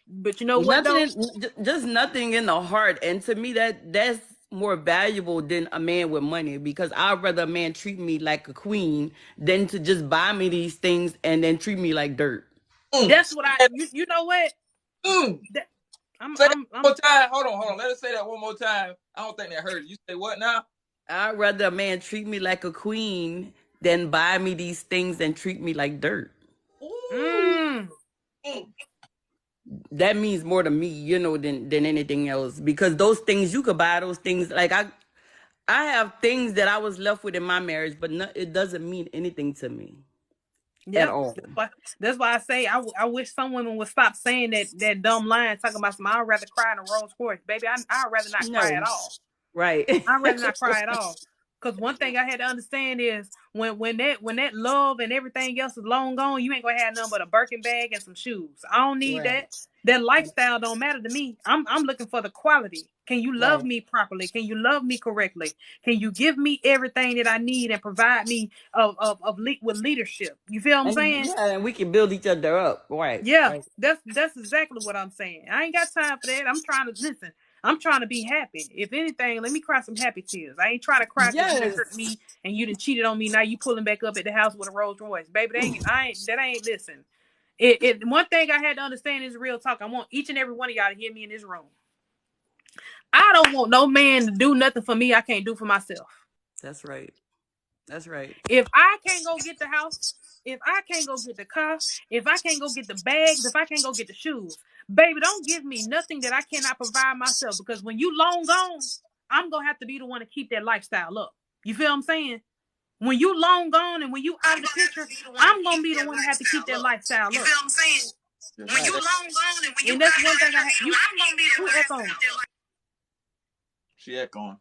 But you know what Nothing though? just nothing in the heart. And to me, that's more valuable than a man with money, because I'd rather a man treat me like a queen than to just buy me these things and then treat me like dirt. Mm. That's what you know what? Mm. That, I'm Say that I'm one more I'm time. Hold on. Let us say that one more time. I don't think that hurt. You say what now? I'd rather a man treat me like a queen than buy me these things and treat me like dirt. Ooh. mm, Mm. That means more to me, than anything else. Because those things, you could buy those things. Like, I have things that I was left with in my marriage, but it doesn't mean anything to me at yeah. all. That's why I say I wish some women would stop saying that dumb line talking about some I'd rather cry in a Rolls Royce. Baby, I'd rather not cry at No, all. right. I'd rather not cry at all. Cause one thing I had to understand is when that love and everything else is long gone, you ain't gonna have nothing but a Birkin bag and some shoes. I don't need Right, that. That lifestyle don't matter to me. I'm looking for the quality. Can you love right. me properly? Can you love me correctly? Can you give me everything that I need and provide me with leadership? You feel what I'm And saying? yeah, and we can build each other up. Right, Yeah, right. that's exactly what I'm saying. I ain't got time for that. I'm trying to listen. I'm trying to be happy. If anything, let me cry some happy tears. I ain't trying to cry because you done hurt Yes. me and you done cheated on me. Now you pulling back up at the house with a Rolls Royce, baby. That ain't listen. One thing I had to understand is real talk. I want each and every one of y'all to hear me in this room. I don't want no man to do nothing for me I can't do for myself. That's right. That's right. If I can't go get the house, if I can't go get the car, if I can't go get the bags, if I can't go get the shoes, baby, don't give me nothing that I cannot provide myself. Because when you long gone, I'm gonna have to be the one to keep that lifestyle up. You feel what I'm saying? When you long gone and when you out of the picture, I'm gonna be the one to have to keep that lifestyle up. You feel what I'm saying? When you long gone and when you, and that's one thing I'm gonna be the one to have to keep that life. She echoing.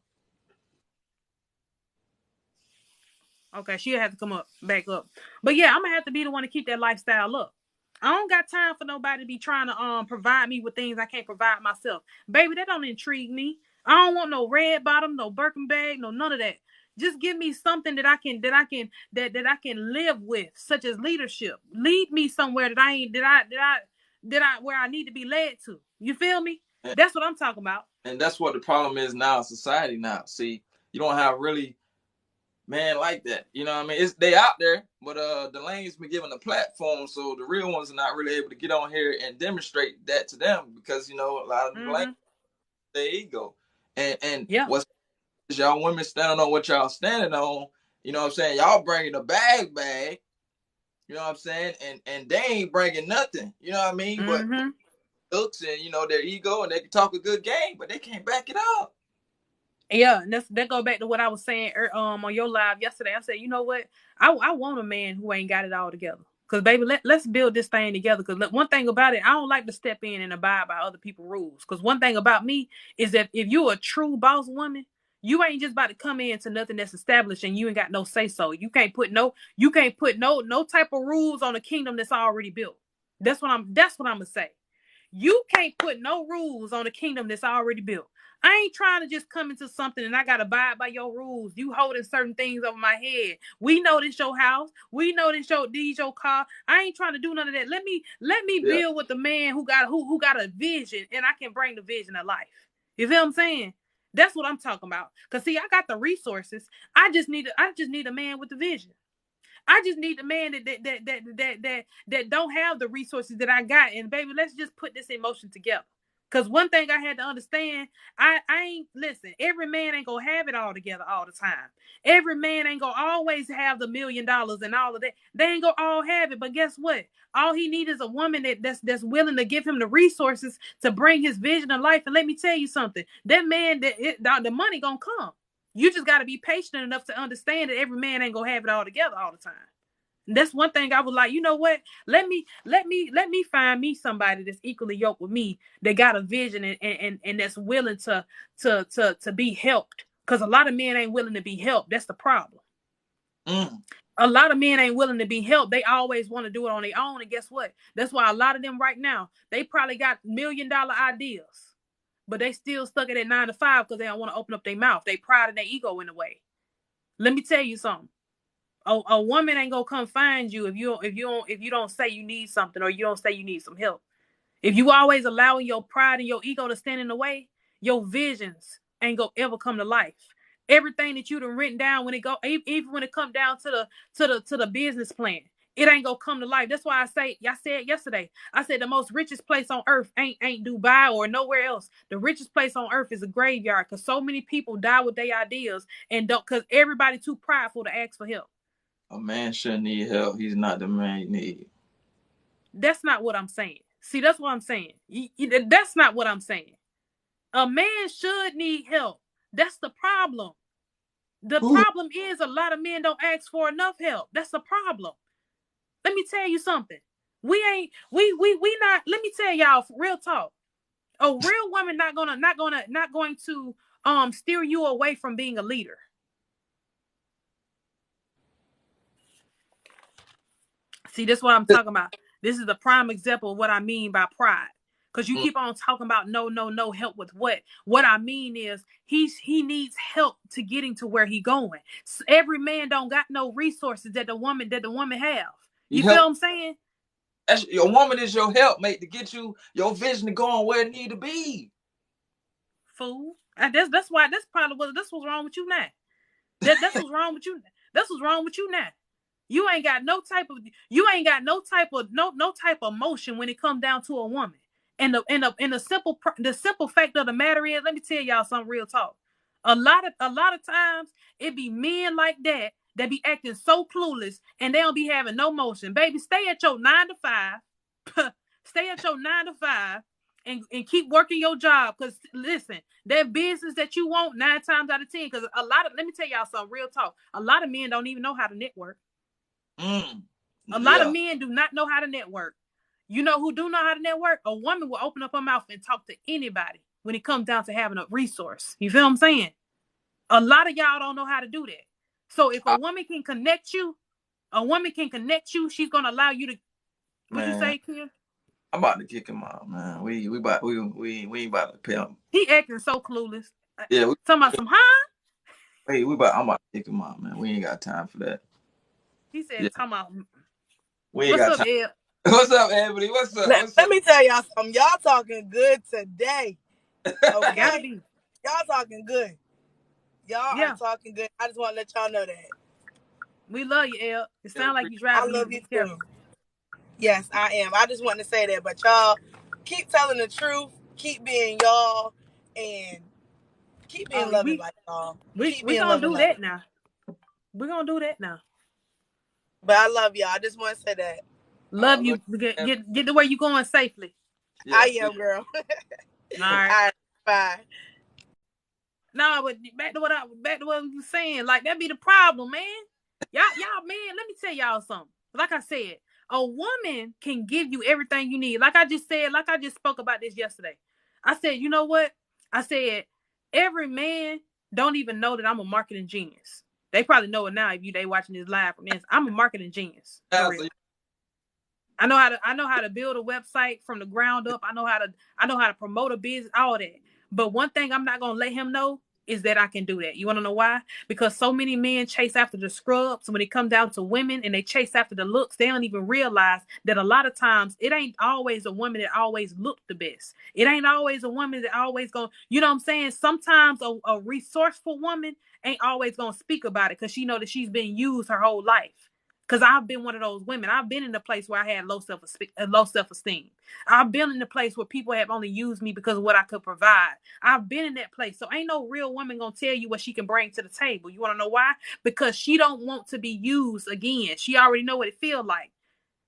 Okay, she'll have to come back up. But yeah, I'm gonna have to be the one to keep that lifestyle up. I don't got time for nobody to be trying to provide me with things I can't provide myself. Baby, that don't intrigue me. I don't want no red bottom, no Birkin bag, no none of that. Just give me something that I can live with, such as leadership. Lead me somewhere where I need to be led to. You feel me? That's what I'm talking about. And that's what the problem is now in society now. See, you don't have really man like that. You know what I mean? They out there, but the lane's been given a platform, so the real ones are not really able to get on here and demonstrate that to them because, you know, a lot of the lanes, their ego. And yeah. What's y'all women standing on what y'all standing on, you know what I'm saying? Y'all bringing a bag, you know what I'm saying? And they ain't bringing nothing, you know what I mean? But looks and, you know, their ego, and they can talk a good game, but they can't back it up. Yeah, and that go back to what I was saying on your live yesterday. I said, you know what? I want a man who ain't got it all together. Because, baby, let's build this thing together. Because one thing about it, I don't like to step in and abide by other people's rules. Because one thing about me is that if you're a true boss woman, you ain't just about to come into nothing that's established and you ain't got no say-so. You can't put no type of rules on a kingdom that's already built. That's what I'm gonna say. You can't put no rules on a kingdom that's already built. I ain't trying to just come into something and I got to abide by your rules. You holding certain things over my head. We know this your house. We know this your car. I ain't trying to do none of that. Let me build with the man who got a vision, and I can bring the vision of life. You feel what I'm saying? That's what I'm talking about. Cause see, I got the resources. I just need a man with the vision. I just need a man that don't have the resources that I got. And baby, let's just put this in motion together. Because one thing I had to understand, I ain't, listen, every man ain't going to have it all together all the time. Every man ain't going to always have the $1 million and all of that. They ain't going to all have it. But guess what? All he needs is a woman that's willing to give him the resources to bring his vision of life. And let me tell you something. That man, the money going to come. You just got to be patient enough to understand that every man ain't going to have it all together all the time. That's one thing I was like, you know what? Let me find me somebody that's equally yoked with me, that got a vision and that's willing to be helped. Because a lot of men ain't willing to be helped. That's the problem. A lot of men ain't willing to be helped. They always want to do it on their own. And guess what? That's why a lot of them right now, they probably got $1 million ideas, but they still stuck at that 9 to 5 because they don't want to open up their mouth. They pride and their ego in the way. Let me tell you something. A woman ain't gonna come find you if you don't say you need something or you don't say you need some help. If you always allowing your pride and your ego to stand in the way, your visions ain't gonna ever come to life. Everything that you done written down even when it come down to the business plan, it ain't gonna come to life. That's why I said yesterday, I said the most richest place on earth ain't Dubai or nowhere else. The richest place on earth is a graveyard, because so many people die with their ideas and don't, because everybody too prideful to ask for help. A man shouldn't need help. He's not the man you need. That's not what I'm saying. See, that's what I'm saying. That's not what I'm saying. A man should need help. That's the problem. The problem is a lot of men don't ask for enough help. That's the problem. Let me tell you something. We not, let me tell y'all real talk. A real woman not going to steer you away from being a leader. See, that's what I'm talking about. This is the prime example of what I mean by pride. Because you keep on talking about no help with what. What I mean is he needs help to getting to where he going. So every man don't got no resources that the woman have. You feel what I'm saying? Your woman is your helpmate to get you your vision to go on where it need to be. Fool. That's why this was wrong with you now. That's what's wrong with you. That's what's wrong with you now. You ain't got no type of motion when it comes down to a woman. And the simple fact of the matter is, let me tell y'all some real talk. A lot of times it be men like that They be acting so clueless and they don't be having no motion. Baby, stay at your 9 to 5. Stay at your 9 to 5 and keep working your job. Because listen, that business that you want 9 times out of 10. Because let me tell y'all some real talk. A lot of men don't even know how to network. A lot of men do not know how to network. You know who do know how to network? A woman will open up her mouth and talk to anybody when it comes down to having a resource. You feel what I'm saying? A lot of y'all don't know how to do that. So if a woman can connect you, she's gonna allow you to. What you say, kid? I'm about to kick him out, man. We ain't about to pay him. He acting so clueless. Yeah, talking about some Hey, I'm about to kick him out, man. We ain't got time for that. He said, talking about. We ain't What's got up, time. Ed? What's up, Ebony? What's up? Let me tell y'all something. Y'all talking good today. Okay? Gotta be. Y'all talking good. Y'all are talking good. I just want to let y'all know that. We love you, Ed. It sounds like you driving. I love you too. Yes, I am. I just want to say that. But y'all keep telling the truth. Keep being y'all. And keep being loving like y'all. We're going to do that now. We're going to do that now. But I love y'all. I just want to say that. Love you. Get to where you going safely. Yeah, I am, girl. All right. Bye. No, but back to what we were saying. Like, that be the problem, man. Y'all, man, let me tell y'all something. Like I said, a woman can give you everything you need. Like I just spoke about this yesterday. I said, you know what? I said, every man don't even know that I'm a marketing genius. They probably know it now if they watching this live from this. I'm a marketing genius. For real. I know how to build a website from the ground up. I know how to promote a business, all that. But one thing I'm not gonna let him know is that I can do that. You want to know why? Because so many men chase after the scrubs. When it comes down to women and they chase after the looks, they don't even realize that a lot of times it ain't always a woman that always look the best. It ain't always a woman that always gonna, you know what I'm saying? Sometimes a resourceful woman ain't always gonna speak about it because she know that she's been used her whole life. Because I've been one of those women. I've been in a place where I had low self-esteem. I've been in a place where people have only used me because of what I could provide. I've been in that place. So ain't no real woman going to tell you what she can bring to the table. You want to know why? Because she don't want to be used again. She already know what it feels like.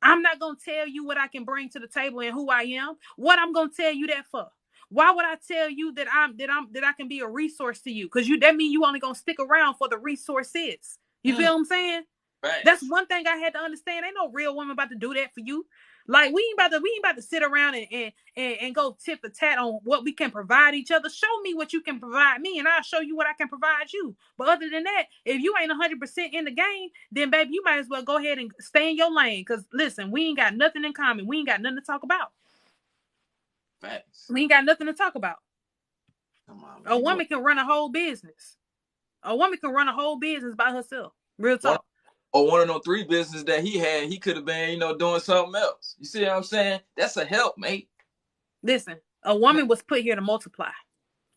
I'm not going to tell you what I can bring to the table and who I am. What I'm going to tell you that for? Why would I tell you that I can be a resource to you? Because that means you only going to stick around for the resources. You feel what I'm saying? Right. That's one thing I had to understand. Ain't no real woman about to do that for you. Like we ain't about to sit around and go tit for tat on what we can provide each other. Show me what you can provide me, and I'll show you what I can provide you. But other than that, if you ain't 100% in the game, then baby, you might as well go ahead and stay in your lane. Cause listen, we ain't got nothing in common. We ain't got nothing to talk about. Facts. We ain't got nothing to talk about. Come on, a woman can run a whole business. A woman can run a whole business by herself. Real talk. Or one of those 3 businesses that he had, he could have been, doing something else. You see what I'm saying? That's a help, mate. Listen, a woman was put here to multiply.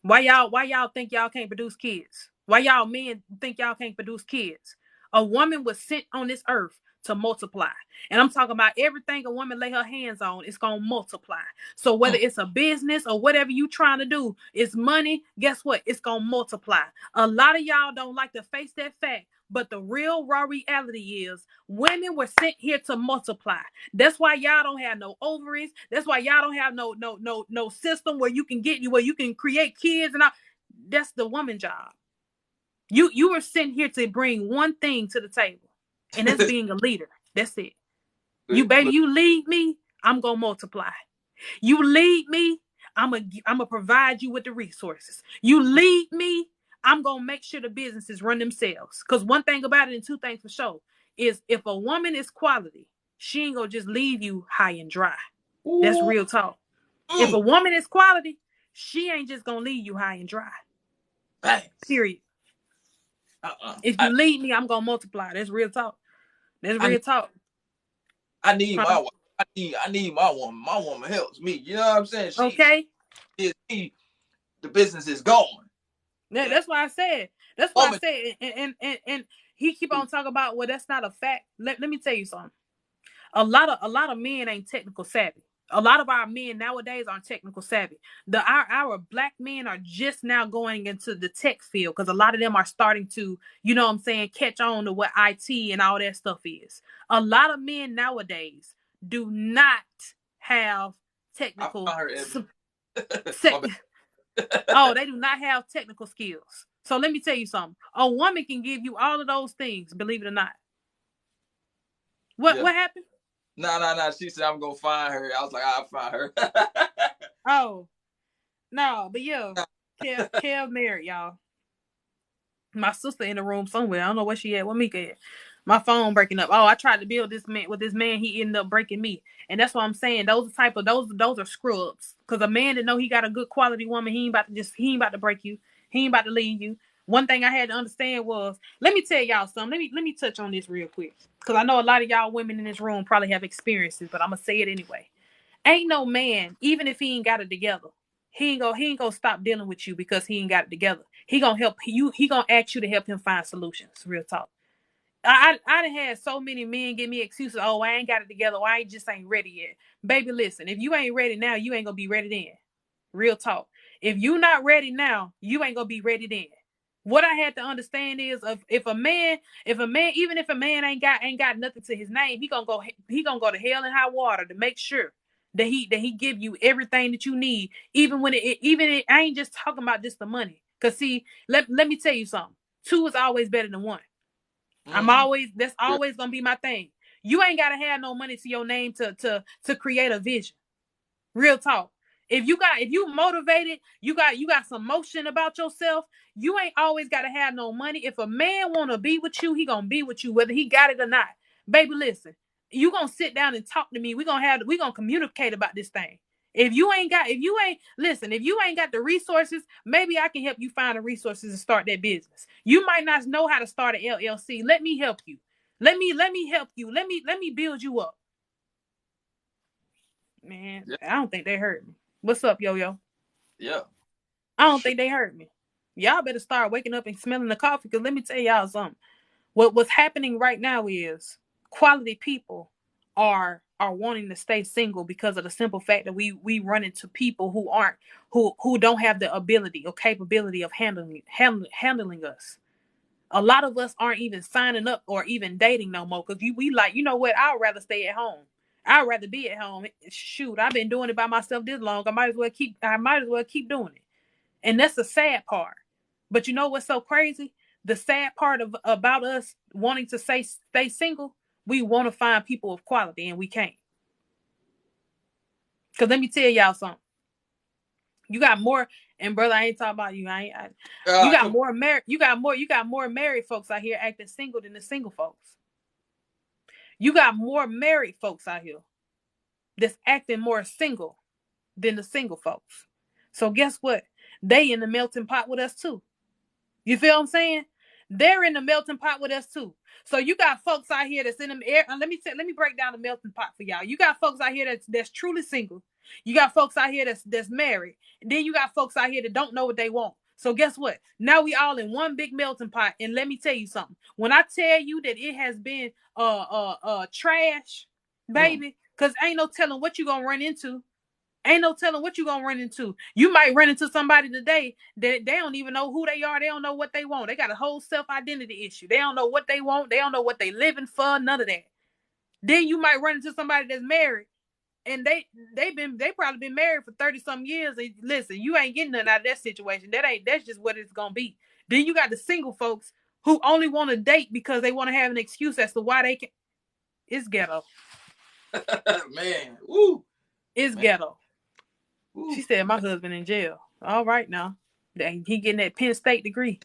Why y'all think y'all can't produce kids? Why y'all men think y'all can't produce kids? A woman was sent on this earth to multiply. And I'm talking about everything a woman lay her hands on, it's going to multiply. So whether it's a business or whatever you trying to do, it's money, guess what? It's going to multiply. A lot of y'all don't like to face that fact. But the real raw reality is women were sent here to multiply. That's why y'all don't have no ovaries. That's why y'all don't have no system where you can create kids and all. That's the woman job. You were sent here to bring one thing to the table, and that's being a leader. That's it. You lead me, I'm gonna multiply. You lead me, I'm gonna provide you with the resources. You lead me, I'm going to make sure the businesses run themselves. Because one thing about it, and 2 things for sure, is if a woman is quality, she ain't going to just leave you high and dry. Ooh. That's real talk. If a woman is quality, she ain't just going to leave you high and dry. Thanks. Period. If you lead me, I'm going to multiply. That's real talk. That's real talk. I need my woman. I need my woman. My woman helps me. You know what I'm saying? The business is going. Yeah, that's why I said. That's why I said. And he keep on talking about, well, that's not a fact. Let me tell you something. A lot of men ain't technical savvy. A lot of our men nowadays aren't technical savvy. Our black men are just now going into the tech field because a lot of them are starting to, you know what I'm saying, catch on to what IT and all that stuff is. A lot of men nowadays do not have technical. Oh, they do not have technical skills. So let me tell you something. A woman can give you all of those things, believe it or not. What happened? No. She said I'm gonna find her. I was like, I'll find her. Oh, no, but yeah, Kev married, y'all. My sister in the room somewhere. I don't know where she at. What Mika at? My phone breaking up. Oh, I tried to build this man with this man. He ended up breaking me, and that's what I'm saying. Those are scrubs. Cause a man that know he got a good quality woman, he ain't about to break you. He ain't about to leave you. One thing I had to understand was, let me tell y'all something. Let me touch on this real quick, cause I know a lot of y'all women in this room probably have experiences, but I'm gonna say it anyway. Ain't no man, even if he ain't got it together, he ain't gonna stop dealing with you because he ain't got it together. He gonna help you. He gonna ask you to help him find solutions. Real talk. I done had so many men give me excuses. Oh, I ain't got it together. Or I just ain't ready yet. Baby, listen. If you ain't ready now, you ain't gonna be ready then. Real talk. If you not ready now, you ain't gonna be ready then. What I had to understand is, if a man, even if a man ain't got nothing to his name, he gonna go to hell and high water to make sure that he give you everything that you need, even when I ain't just talking about just the money. Cause see, let me tell you something. Two is always better than one. That's always gonna be my thing. You ain't gotta have no money to your name to create a vision. Real talk. If you motivated, you got some motion about yourself, you ain't always gotta have no money. If a man wanna be with you, he gonna be with you, whether he got it or not. Baby, listen, you gonna sit down and talk to me. We gonna communicate about this thing. If you ain't got the resources, maybe I can help you find the resources to start that business. You might not know how to start an LLC. Let me help you. Let me help you. Let me build you up. Man, I don't think they heard me. What's up, Yo-Yo? Yeah. I don't think they heard me. Y'all better start waking up and smelling the coffee, because let me tell y'all something. What's happening right now is quality people are wanting to stay single because of the simple fact that we run into people who don't have the ability or capability of handling us. A lot of us aren't even signing up or even dating no more, because we like, you know what, I'd rather stay at home. I'd rather be at home. Shoot, I've been doing it by myself this long. I might as well keep doing it. And that's the sad part. But you know what's so crazy? The sad part about us wanting to stay single, we want to find people of quality and we can't. Because let me tell y'all something. You got more, and brother, I ain't talking about you. You got more married folks out here acting single than the single folks. You got more married folks out here that's acting more single than the single folks. So guess what? They in the melting pot with us too. You feel what I'm saying? They're in the melting pot with us too. So you got folks out here that's in the air. Let me break down the melting pot for y'all. You got folks out here that's truly single. You got folks out here that's married. And then you got folks out here that don't know what they want. So guess what? Now we all in one big melting pot. And let me tell you something. When I tell you that it has been trash, baby, because ain't no telling what you gonna run into. Ain't no telling what you gonna run into. You might run into somebody today that they don't even know who they are. They don't know what they want. They got a whole self-identity issue. They don't know what they want. They don't know what they living for. None of that. Then you might run into somebody that's married, and they probably been married for 30-some years. And listen, you ain't getting nothing out of that situation. That's just what it's gonna be. Then you got the single folks who only want to date because they want to have an excuse as to why they can. It's ghetto. Man, woo. It's ghetto. She said my husband in jail. All right now. He getting that Penn State degree.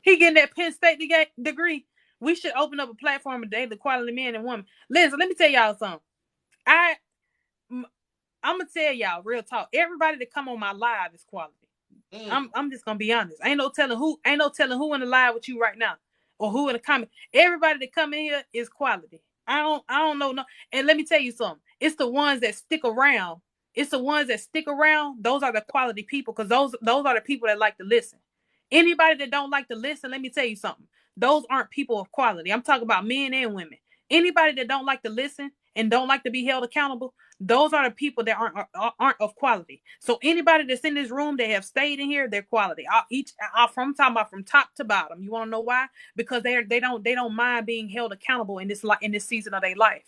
He getting that Penn State degree. We should open up a platform today, the quality man and woman. Listen, let me tell y'all something. I'm gonna tell y'all real talk. Everybody that come on my live is quality. I'm just gonna be honest. Ain't no telling who in the live with you right now, or who in the comment. Everybody that come in here is quality. I don't know. No. And let me tell you something. It's the ones that stick around. Those are the quality people, because those are the people that like to listen. Anybody that don't like to listen, let me tell you something. Those aren't people of quality. I'm talking about men and women. Anybody that don't like to listen and don't like to be held accountable, those are the people that aren't of quality. So anybody that's in this room that have stayed in here, they're quality. I'm talking about from top to bottom. You want to know why? Because they don't mind being held accountable in this season of their life.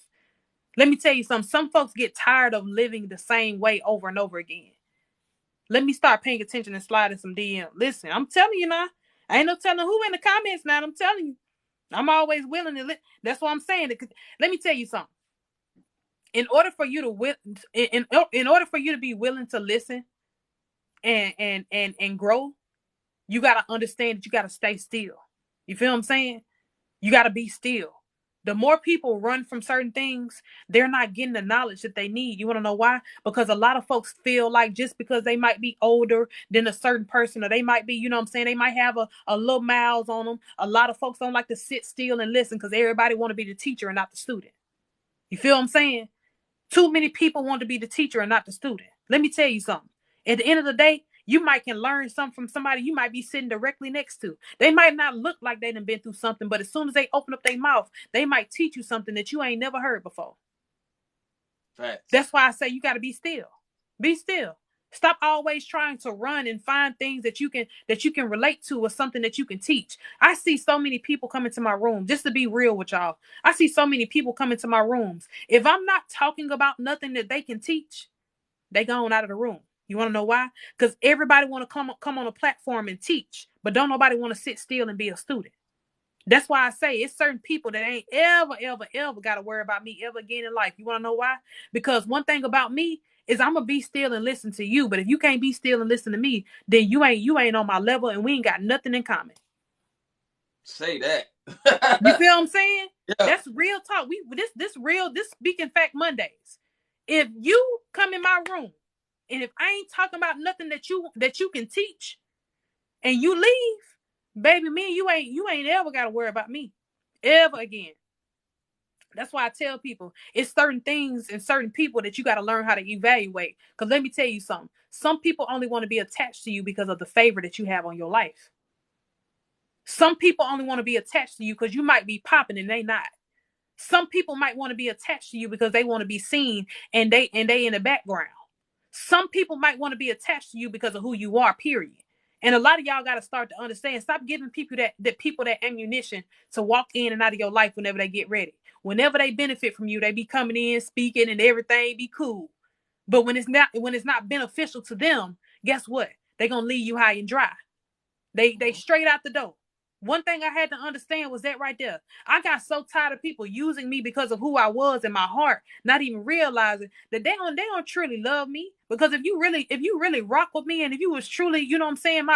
Let me tell you something. Some folks get tired of living the same way over and over again. Let me start paying attention and sliding some DM. Listen, I'm telling you now. I ain't no telling who in the comments now. I'm telling you. I'm always willing to. That's what I'm saying. Let me tell you something. In order for you to be willing to listen and grow, you gotta understand that you gotta stay still. You feel what I'm saying? You gotta be still. The more people run from certain things, they're not getting the knowledge that they need. You want to know why? Because a lot of folks feel like just because they might be older than a certain person, or they might be, you know what I'm saying, they might have a little miles on them. A lot of folks don't like to sit still and listen because everybody want to be the teacher and not the student. You feel what I'm saying? Too many people want to be the teacher and not the student. Let me tell you something. At the end of the day, you might can learn something from somebody you might be sitting directly next to. They might not look like they done been through something, but as soon as they open up their mouth, they might teach you something that you ain't never heard before. Facts. That's why I say you got to be still. Be still. Stop always trying to run and find things that you can relate to or something that you can teach. I see so many people come into my room, just to be real with y'all. I see so many people come into my rooms. If I'm not talking about nothing that they can teach, they gone out of the room. You want to know why? Because everybody want to come on a platform and teach, but don't nobody want to sit still and be a student. That's why I say it's certain people that ain't ever got to worry about me ever again in life. You want to know why? Because one thing about me is I'm gonna be still and listen to you. But if you can't be still and listen to me, then you ain't on my level, and we ain't got nothing in common. Say that. You feel what I'm saying? Yeah. That's real talk. This Speaking Fact Mondays. If you come in my room, and if I ain't talking about nothing that you can teach, and you leave, baby, me and you ain't ever got to worry about me ever again. That's why I tell people it's certain things and certain people that you got to learn how to evaluate. Because let me tell you something. Some people only want to be attached to you because of the favor that you have on your life. Some people only want to be attached to you because you might be popping and they not. Some people might want to be attached to you because they want to be seen and they in the background. Some people might want to be attached to you because of who you are, period. And a lot of y'all got to start to understand. Stop giving people that ammunition to walk in and out of your life whenever they get ready. Whenever they benefit from you, they be coming in, speaking, and everything be cool. But when it's not beneficial to them, guess what? They're gonna leave you high and dry. They straight out the door. One thing I had to understand was that right there. I got so tired of people using me because of who I was in my heart, not even realizing that they don't truly love me. Because if you really rock with me, and if you was truly, you know what I'm saying,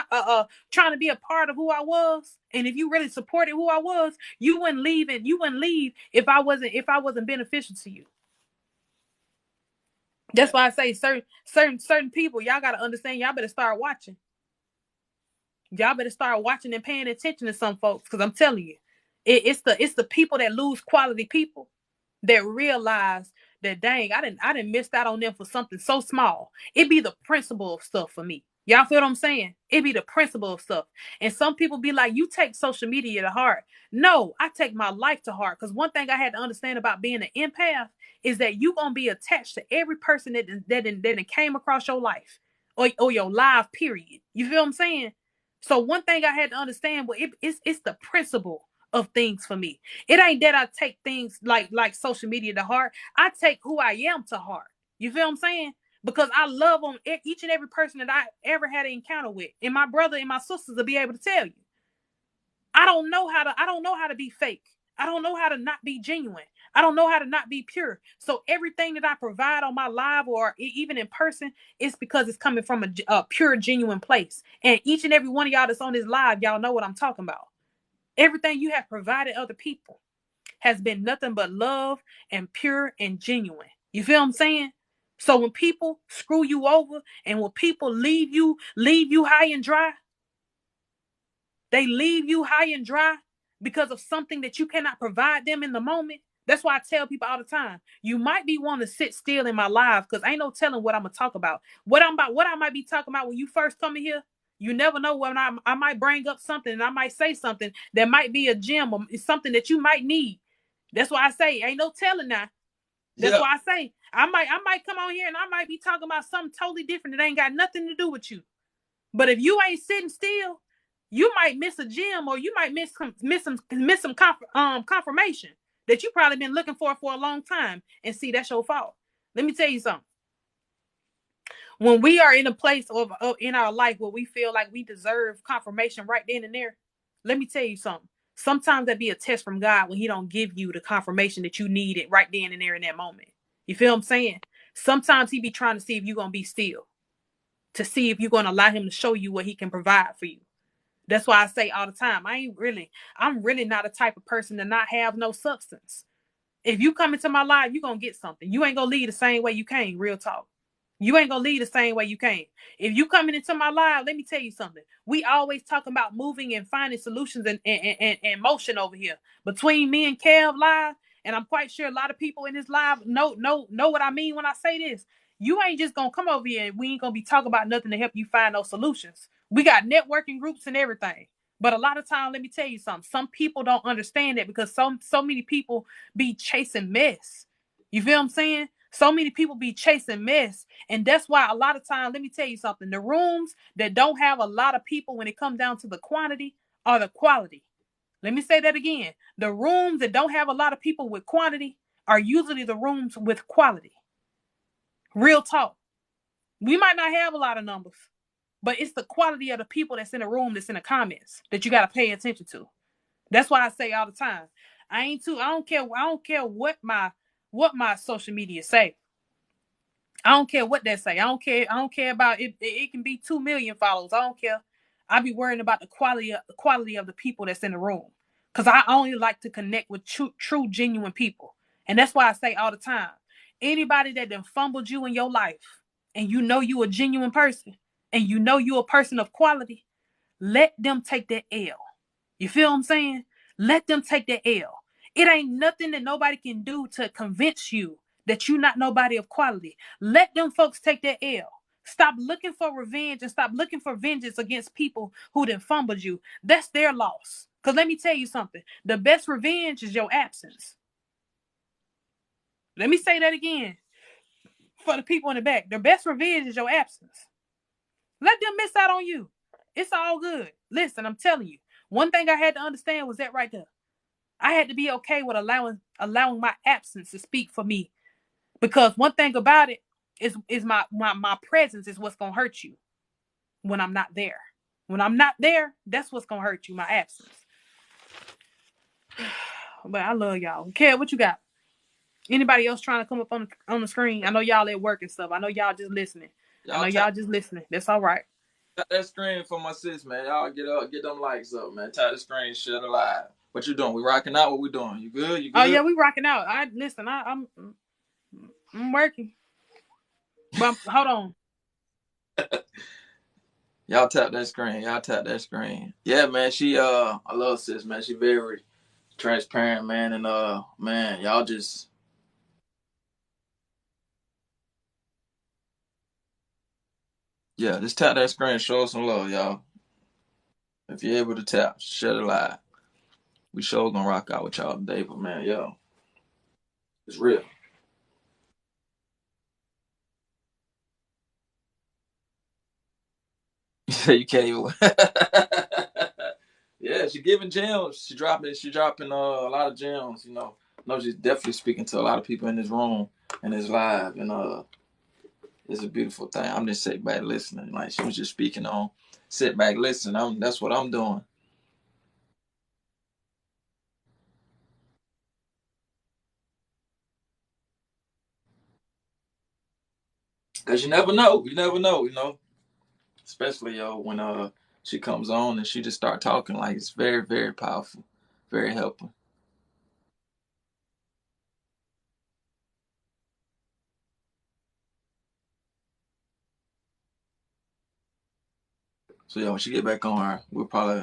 trying to be a part of who I was, and if you really supported who I was, you wouldn't leave if I wasn't beneficial to you. That's why I say certain people, y'all gotta understand, y'all better start watching. Y'all better start watching and paying attention to some folks, because I'm telling you, it's the people that lose quality people that realize that, dang, I didn't miss out on them for something so small. It be the principle of stuff for me. Y'all feel what I'm saying? It be the principle of stuff. And some people be like, you take social media to heart. No, I take my life to heart. Because one thing I had to understand about being an empath is that you gonna be attached to every person that came across your life or your life, period. You feel what I'm saying? So one thing I had to understand, well, it's the principle of things for me. It ain't that I take things like social media to heart. I take who I am to heart. You feel what I'm saying? Because I love on each and every person that I ever had an encounter with. And my brother and my sisters will be able to tell you. I don't know how to be fake. I don't know how to not be genuine. I don't know how to not be pure. So everything that I provide on my live or even in person, it's because it's coming from a pure, genuine place. And each and every one of y'all that's on this live, y'all know what I'm talking about. Everything you have provided other people has been nothing but love and pure and genuine. You feel what I'm saying? So when people screw you over and when people leave you high and dry, they leave you high and dry because of something that you cannot provide them in the moment. That's why I tell people all the time, you might be wanting to sit still in my live because ain't no telling what I'm going to talk about. What I might be talking about when you first come in here, you never know when I might bring up something and I might say something that might be a gem or something that you might need. That's why I say ain't no telling now. That's Yeah. why I say I might come on here and I might be talking about something totally different that ain't got nothing to do with you. But if you ain't sitting still, you might miss a gem, or you might miss some confirmation that you probably been looking for a long time. And see, that's your fault. Let me tell you something. When we are in a place of in our life where we feel like we deserve confirmation right then and there, let me tell you something. Sometimes that be a test from God when He don't give you the confirmation that you needed right then and there in that moment. You feel what I'm saying? Sometimes He be trying to see if you're gonna be still, to see if you're gonna allow Him to show you what He can provide for you. That's why I say all the time, I'm really not a type of person to not have no substance. If you come into my life, you're gonna get something. You ain't gonna leave the same way you came, real talk. You ain't gonna leave the same way you came. If you coming into my life, let me tell you something. We always talk about moving and finding solutions and motion over here. Between me and Kev live, and I'm quite sure a lot of people in this live know what I mean when I say this. You ain't just gonna come over here and we ain't gonna be talking about nothing to help you find those solutions. We got networking groups and everything. But a lot of time, let me tell you something. Some people don't understand that because so many people be chasing mess. You feel what I'm saying? So many people be chasing mess. And that's why a lot of times, let me tell you something. The rooms that don't have a lot of people when it comes down to the quantity are the quality. Let me say that again. The rooms that don't have a lot of people with quantity are usually the rooms with quality. Real talk. We might not have a lot of numbers, but it's the quality of the people that's in the room, that's in the comments, that you got to pay attention to. That's why I say all the time, I don't care what my social media say. I don't care what they say. I don't care about it. It can be 2 million followers. I don't care. I be worrying about the quality of the people that's in the room. Cause I only like to connect with true, genuine people. And that's why I say all the time, anybody that done fumbled you in your life, and you know you a genuine person, and you know you a person of quality, let them take that L. You feel what I'm saying? Let them take that L. It ain't nothing that nobody can do to convince you that you're not nobody of quality. Let them folks take that L. Stop looking for revenge and stop looking for vengeance against people who done fumbled you. That's their loss. Because let me tell you something. The best revenge is your absence. Let me say that again for the people in the back. The best revenge is your absence. Let them miss out on you. It's all good. Listen, I'm telling you. One thing I had to understand was that right there. I had to be okay with allowing my absence to speak for me. Because one thing about it is my presence is what's gonna hurt you when I'm not there. When I'm not there, that's what's gonna hurt you, my absence. But I love y'all. Kev, what you got? Anybody else trying to come up on the screen? I know y'all at work and stuff. I know y'all just listening. That's all right. Tap that screen for my sis, man. Y'all get up, get them likes up, man. Tap the screen, share the live. What you doing? We rocking out. What we doing? You good? You good? Oh yeah, we rocking out. I'm working. But hold on. Y'all tap that screen. Y'all tap that screen. Yeah, man. I love sis, man. She very transparent, man. And man, y'all just. Yeah, just tap that screen. Show us some love, y'all. If you're able to tap, share the live. We sure gonna rock out with y'all today, but man, yo, it's real. You can't even. Yeah, she giving gems. She dropping a lot of gems. You know, I know she's definitely speaking to a lot of people in this room and this live, and it's a beautiful thing. I'm just sitting back listening. Like she was just speaking on, sit back listening. That's what I'm doing. Cause you never know. You never know. You know, especially when she comes on and she just start talking. Like it's very very powerful, very helpful. So yeah, when she get back on her,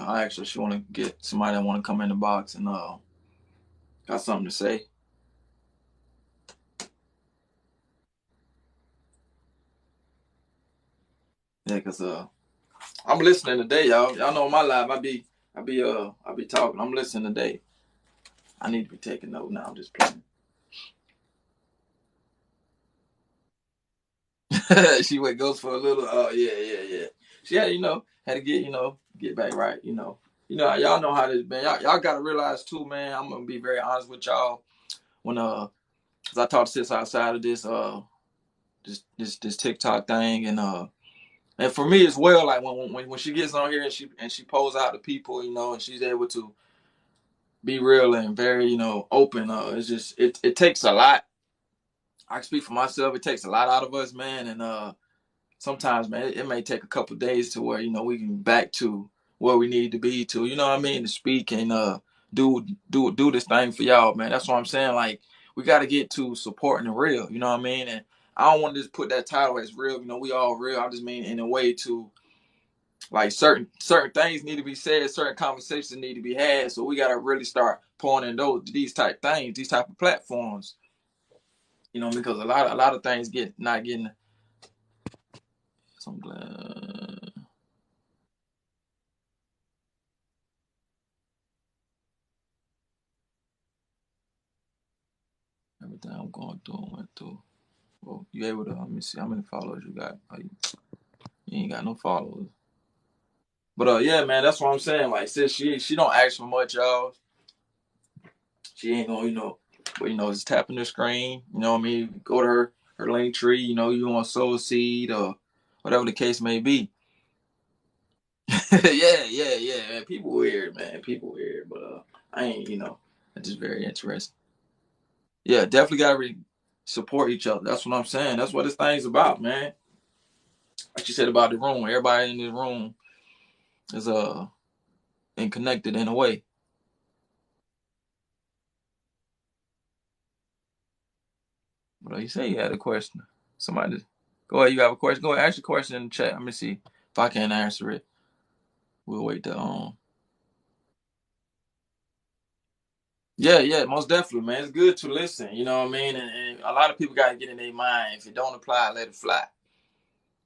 I actually she want to get somebody that want to come in the box and got something to say. Yeah, cause I'm listening today, y'all. Y'all know my live. I be talking. I'm listening today. I need to be taking note now. I'm just playing. She went goes for a little. Oh yeah. She had had to get back right. Y'all know how this man. Y'all got to realize too, man. I'm gonna be very honest with y'all. When cause I talked to sis outside of this TikTok thing, and for me as well. Like when she gets on here and she pulls out to people, and she's able to be real and very open. It's just it takes a lot. I can speak for myself. It takes a lot out of us, man, and sometimes, man, it may take a couple of days to where we can back to where we need to be to, you know what I mean, to speak and do this thing for y'all, man. That's what I'm saying. Like we got to get to supporting the real, you know what I mean. And I don't want to just put that title as real. We all real. I just mean in a way to like certain things need to be said, certain conversations need to be had. So we got to really start pouring in these type things, these type of platforms, because a lot of things not getting. So I'm glad. Everything I'm going through, went through. Well, you able to let me see how many followers you got? You ain't got no followers. But yeah, man, that's what I'm saying. Like, sis, she don't ask for much, y'all. She ain't gonna, but just tapping the screen. You know what I mean? Go to her link tree. You want to sow a seed or whatever the case may be. yeah. Man. People weird, man. People weird, but I ain't, it's just very interesting. Yeah, definitely gotta support each other. That's what I'm saying. That's what this thing's about, man. Like you said about the room, everybody in this room is and connected in a way. But you say you had a question. Somebody, go ahead. You have a question. Go ahead, ask your question in the chat. Let me see if I can't answer it. We'll wait till Yeah, most definitely, man. It's good to listen. You know what I mean? And a lot of people got to get in their mind. If it don't apply, let it fly.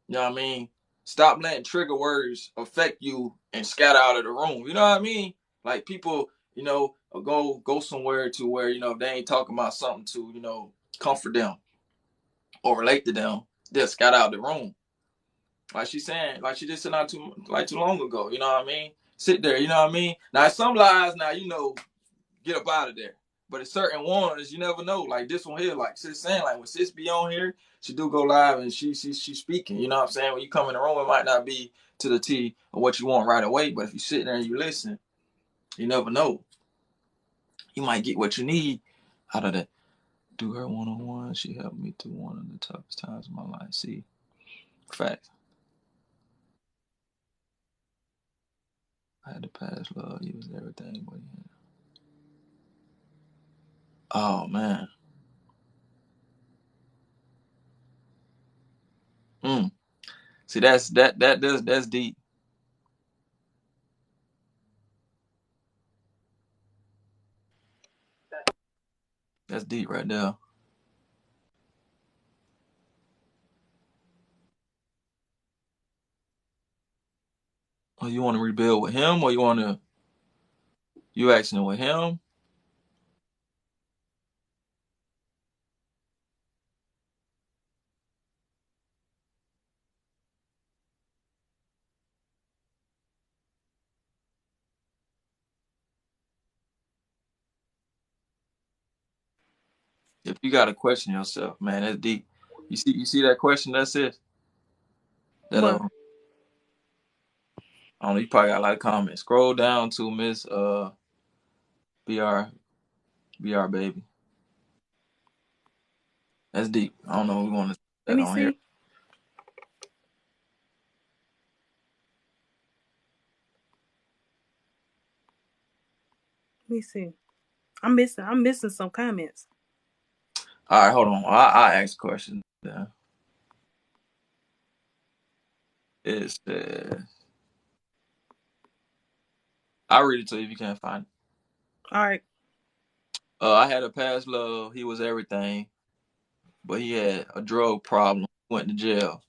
You know what I mean? Stop letting trigger words affect you and scatter out of the room. You know what I mean? Like people, go somewhere to where if they ain't talking about something to comfort them or relate to them, they'll scatter out the room. Like she's saying, like she just said not too long ago. You know what I mean? Sit there. You know what I mean? Now some lies, now get up out of there. But it's certain ones you never know. Like this one here, like sis saying, like when sis be on here, she do go live and she's speaking. You know what I'm saying? When you come in the room, it might not be to the T of what you want right away. But if you sit there and you listen, you never know. You might get what you need out of that. Do her one-on-one. She helped me through one of the toughest times of my life. See, facts. I had to pass love. He was everything. But yeah. Oh man. See, that's deep. That's deep right there. Oh, you want to rebuild with him, or you acting with him? If you got to question yourself, man, that's deep. You see that question? That's it. That What? I don't know. You probably got a lot of comments. Scroll down to Miss Br Br baby. That's deep. I don't know. We want to Let that me on here. see. Let me see. I'm missing some comments. All right, hold on. I ask a question. Yeah. It says, I'll read it to you if you can't find it. All right. I had a past love. He was everything, but he had a drug problem. Went to jail.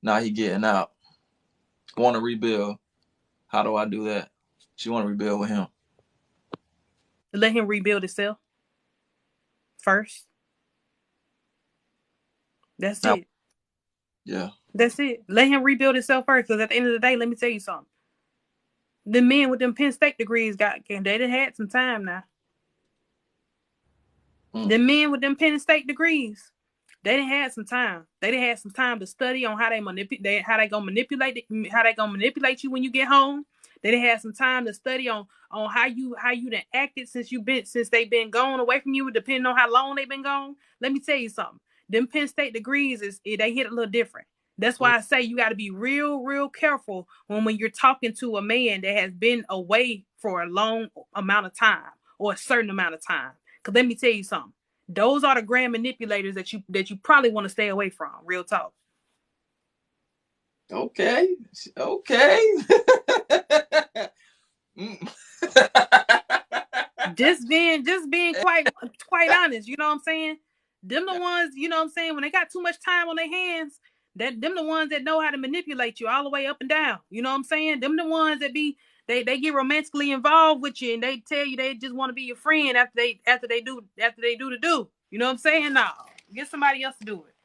Now he getting out. Want to rebuild. How do I do that? She want to rebuild with him. let him rebuild himself first. That's Now, it. yeah. That's it. Let him rebuild himself first. Because at the end of the day, let me tell you something. The men with them Penn State degrees they done had some time now. The men with them Penn State degrees, they done had some time. They done had some time to study on how they gonna manipulate you when you get home. They done had some time to study on how you done acted since they've been gone away from you, depending on how long they've been gone. Let me tell you something. Them Penn State degrees they hit a little different. That's why I say you got to be real, real careful when you're talking to a man that has been away for a long amount of time or a certain amount of time. Because let me tell you something. Those are the grand manipulators that you probably want to stay away from. Real talk. Okay. just being quite honest. You know what I'm saying? Them the ones, you know what I'm saying, when they got too much time on their hands, them the ones that know how to manipulate you all the way up and down. You know what I'm saying? Them the ones that they get romantically involved with you and they tell you they just want to be your friend after they do the do. You know what I'm saying? No. Get somebody else to do it.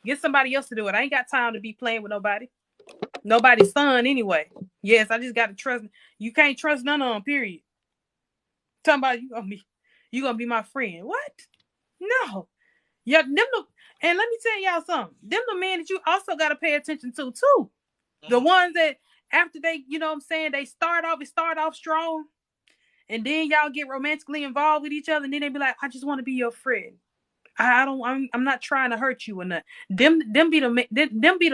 Get somebody else to do it. I ain't got time to be playing with nobody. Nobody's son anyway. Yes, I just gotta trust. You can't trust none of them, period. Talking about you gonna be my friend. What? No. Yeah, and let me tell y'all something. Them the men that you also gotta pay attention to too. The ones that after they, you know what I'm saying, they start off strong, and then y'all get romantically involved with each other, and then they be like, I just want to be your friend. I'm not trying to hurt you or nothing. Them be the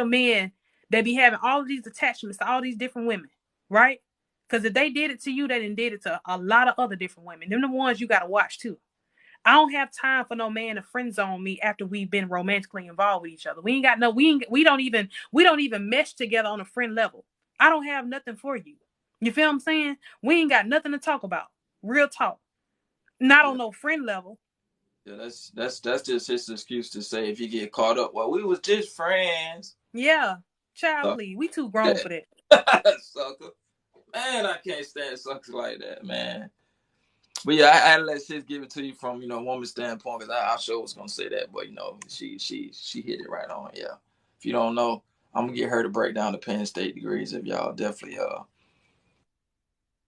men that be having all of these attachments to all these different women, right? Because if they did it to you, they did it to a lot of other different women. Them the ones you gotta watch too. I don't have time for no man to friend zone me after we've been romantically involved with each other. We don't even mesh together on a friend level. I don't have nothing for you. You feel what I'm saying? We ain't got nothing to talk about. Real talk. Not on no friend level. Yeah, that's just his excuse to say if you get caught up. Well, we was just friends. Yeah, child, please. We too grown for that. Sucker. Man, I can't stand suckers like that, man. But yeah, I had to let shit give it to you from, woman's standpoint, because I sure was gonna say that, but she hit it right on. Yeah. If you don't know, I'm gonna get her to break down the Penn State degrees if y'all definitely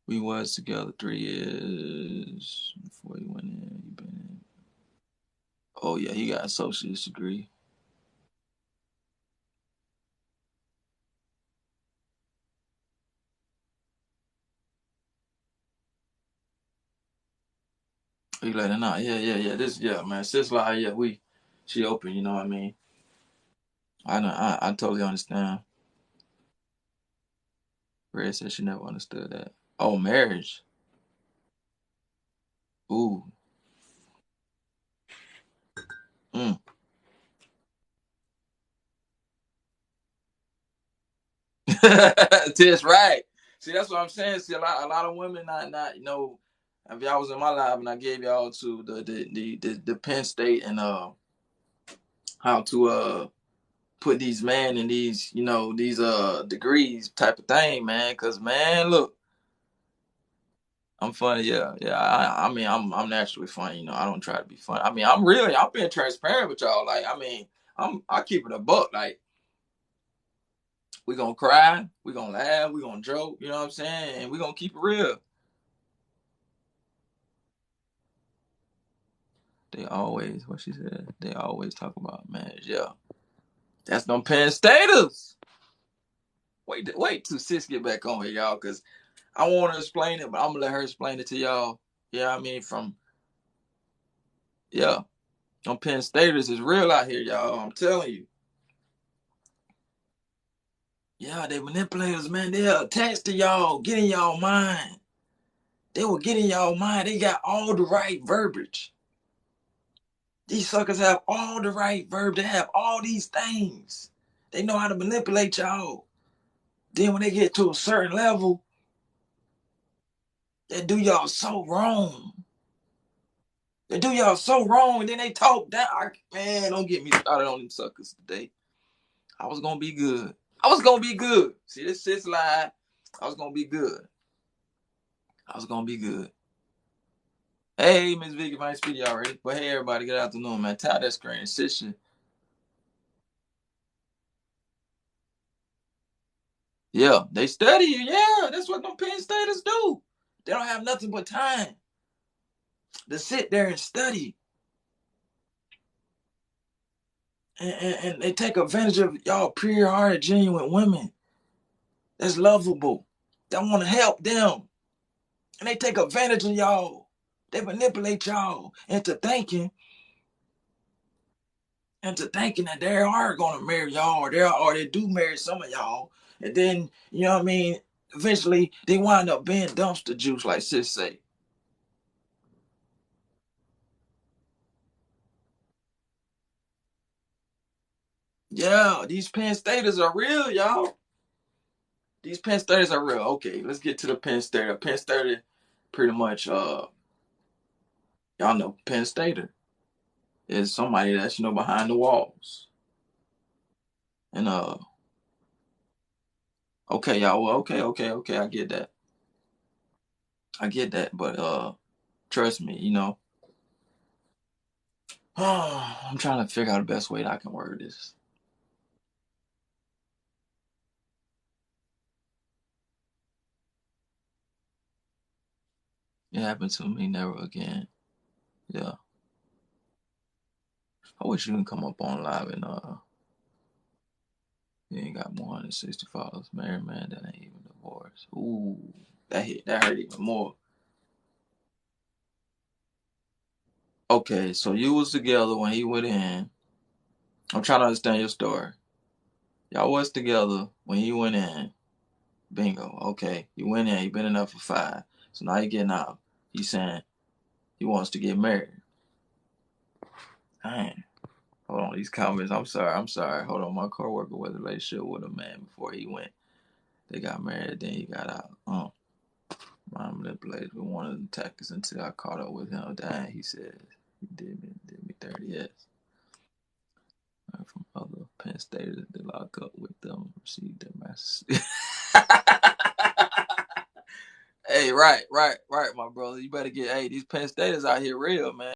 we was together 3 years before he went in. He been in. Oh yeah, he got an associate's degree. He like, nah, yeah. Man. Sis like, yeah, she open, you know what I mean? I totally understand. Red said she never understood that. Oh, marriage. Ooh. That's right. See, that's what I'm saying. See, a lot of women not if y'all was in my live and I gave y'all to the Penn State and how to put these men in these these degrees type of thing, man. Cause man, look, I'm funny, yeah. I mean, I'm naturally funny, I don't try to be funny. I mean, I'm being transparent with y'all. Like, I mean, I keep it a buck. Like, we gonna cry, we gonna laugh, we gonna joke, you know what I'm saying? And we gonna keep it real. They always, what she said, they always talk about marriage. Yeah. That's them Penn Staters. Wait till sis get back on here, y'all, because I want to explain it, but I'm gonna let her explain it to y'all. Yeah, I mean, them Penn Staters is real out here, y'all. I'm telling you. Yeah, they manipulators, man. They're attached to y'all, getting y'all mind. They were getting y'all mind. They got all the right verbiage. These suckers have all the right verb. They have all these things. They know how to manipulate y'all. Then when they get to a certain level, they do y'all so wrong. And then they talk down. Man, don't get me started on them suckers today. I was gonna be good. See, this shit's lie. I was gonna be good. Hey, Miss Vicky, might speak to you already. But hey, everybody, good afternoon, man. Tap that screen. Sister. Yeah, they study you. Yeah, that's what them Penn Staters do. They don't have nothing but time to sit there and study. And they take advantage of y'all pure-hearted, genuine women that's lovable, that want to help them. And they take advantage of y'all. They manipulate y'all into thinking that they are gonna marry y'all, or they do marry some of y'all, and then you know what I mean. Eventually, they wind up being dumpster juice, like sis say. Yeah, these Penn Staters are real, y'all. These Penn Staters are real. Okay, let's get to the Penn Stater. Penn Stater, pretty much, y'all know Penn Stater is somebody that's behind the walls, and okay, y'all. Well, okay, I get that. But trust me, I'm trying to figure out the best way that I can word this. It happened to me, never again. Yeah. I wish you can come up on live and you ain't got more than 60 followers. Married man that ain't even divorced. Ooh, that hurt even more. Okay, so you was together when he went in. I'm trying to understand your story. Y'all was together when he went in. Bingo. Okay. He went in, he been in there for 5. So now he getting out. He's saying he wants to get married. Dang. Hold on, these comments. I'm sorry. Hold on, my coworker was in a relationship with a man before he went. They got married, then he got out. My manipulated with one of the attackers until I caught up with him. Dang, he said he did me 30 years. From other Penn Staters that lock up with them, receive their masters. Hey, right, my brother. You better get. Hey, these Penn Staters out here real, man.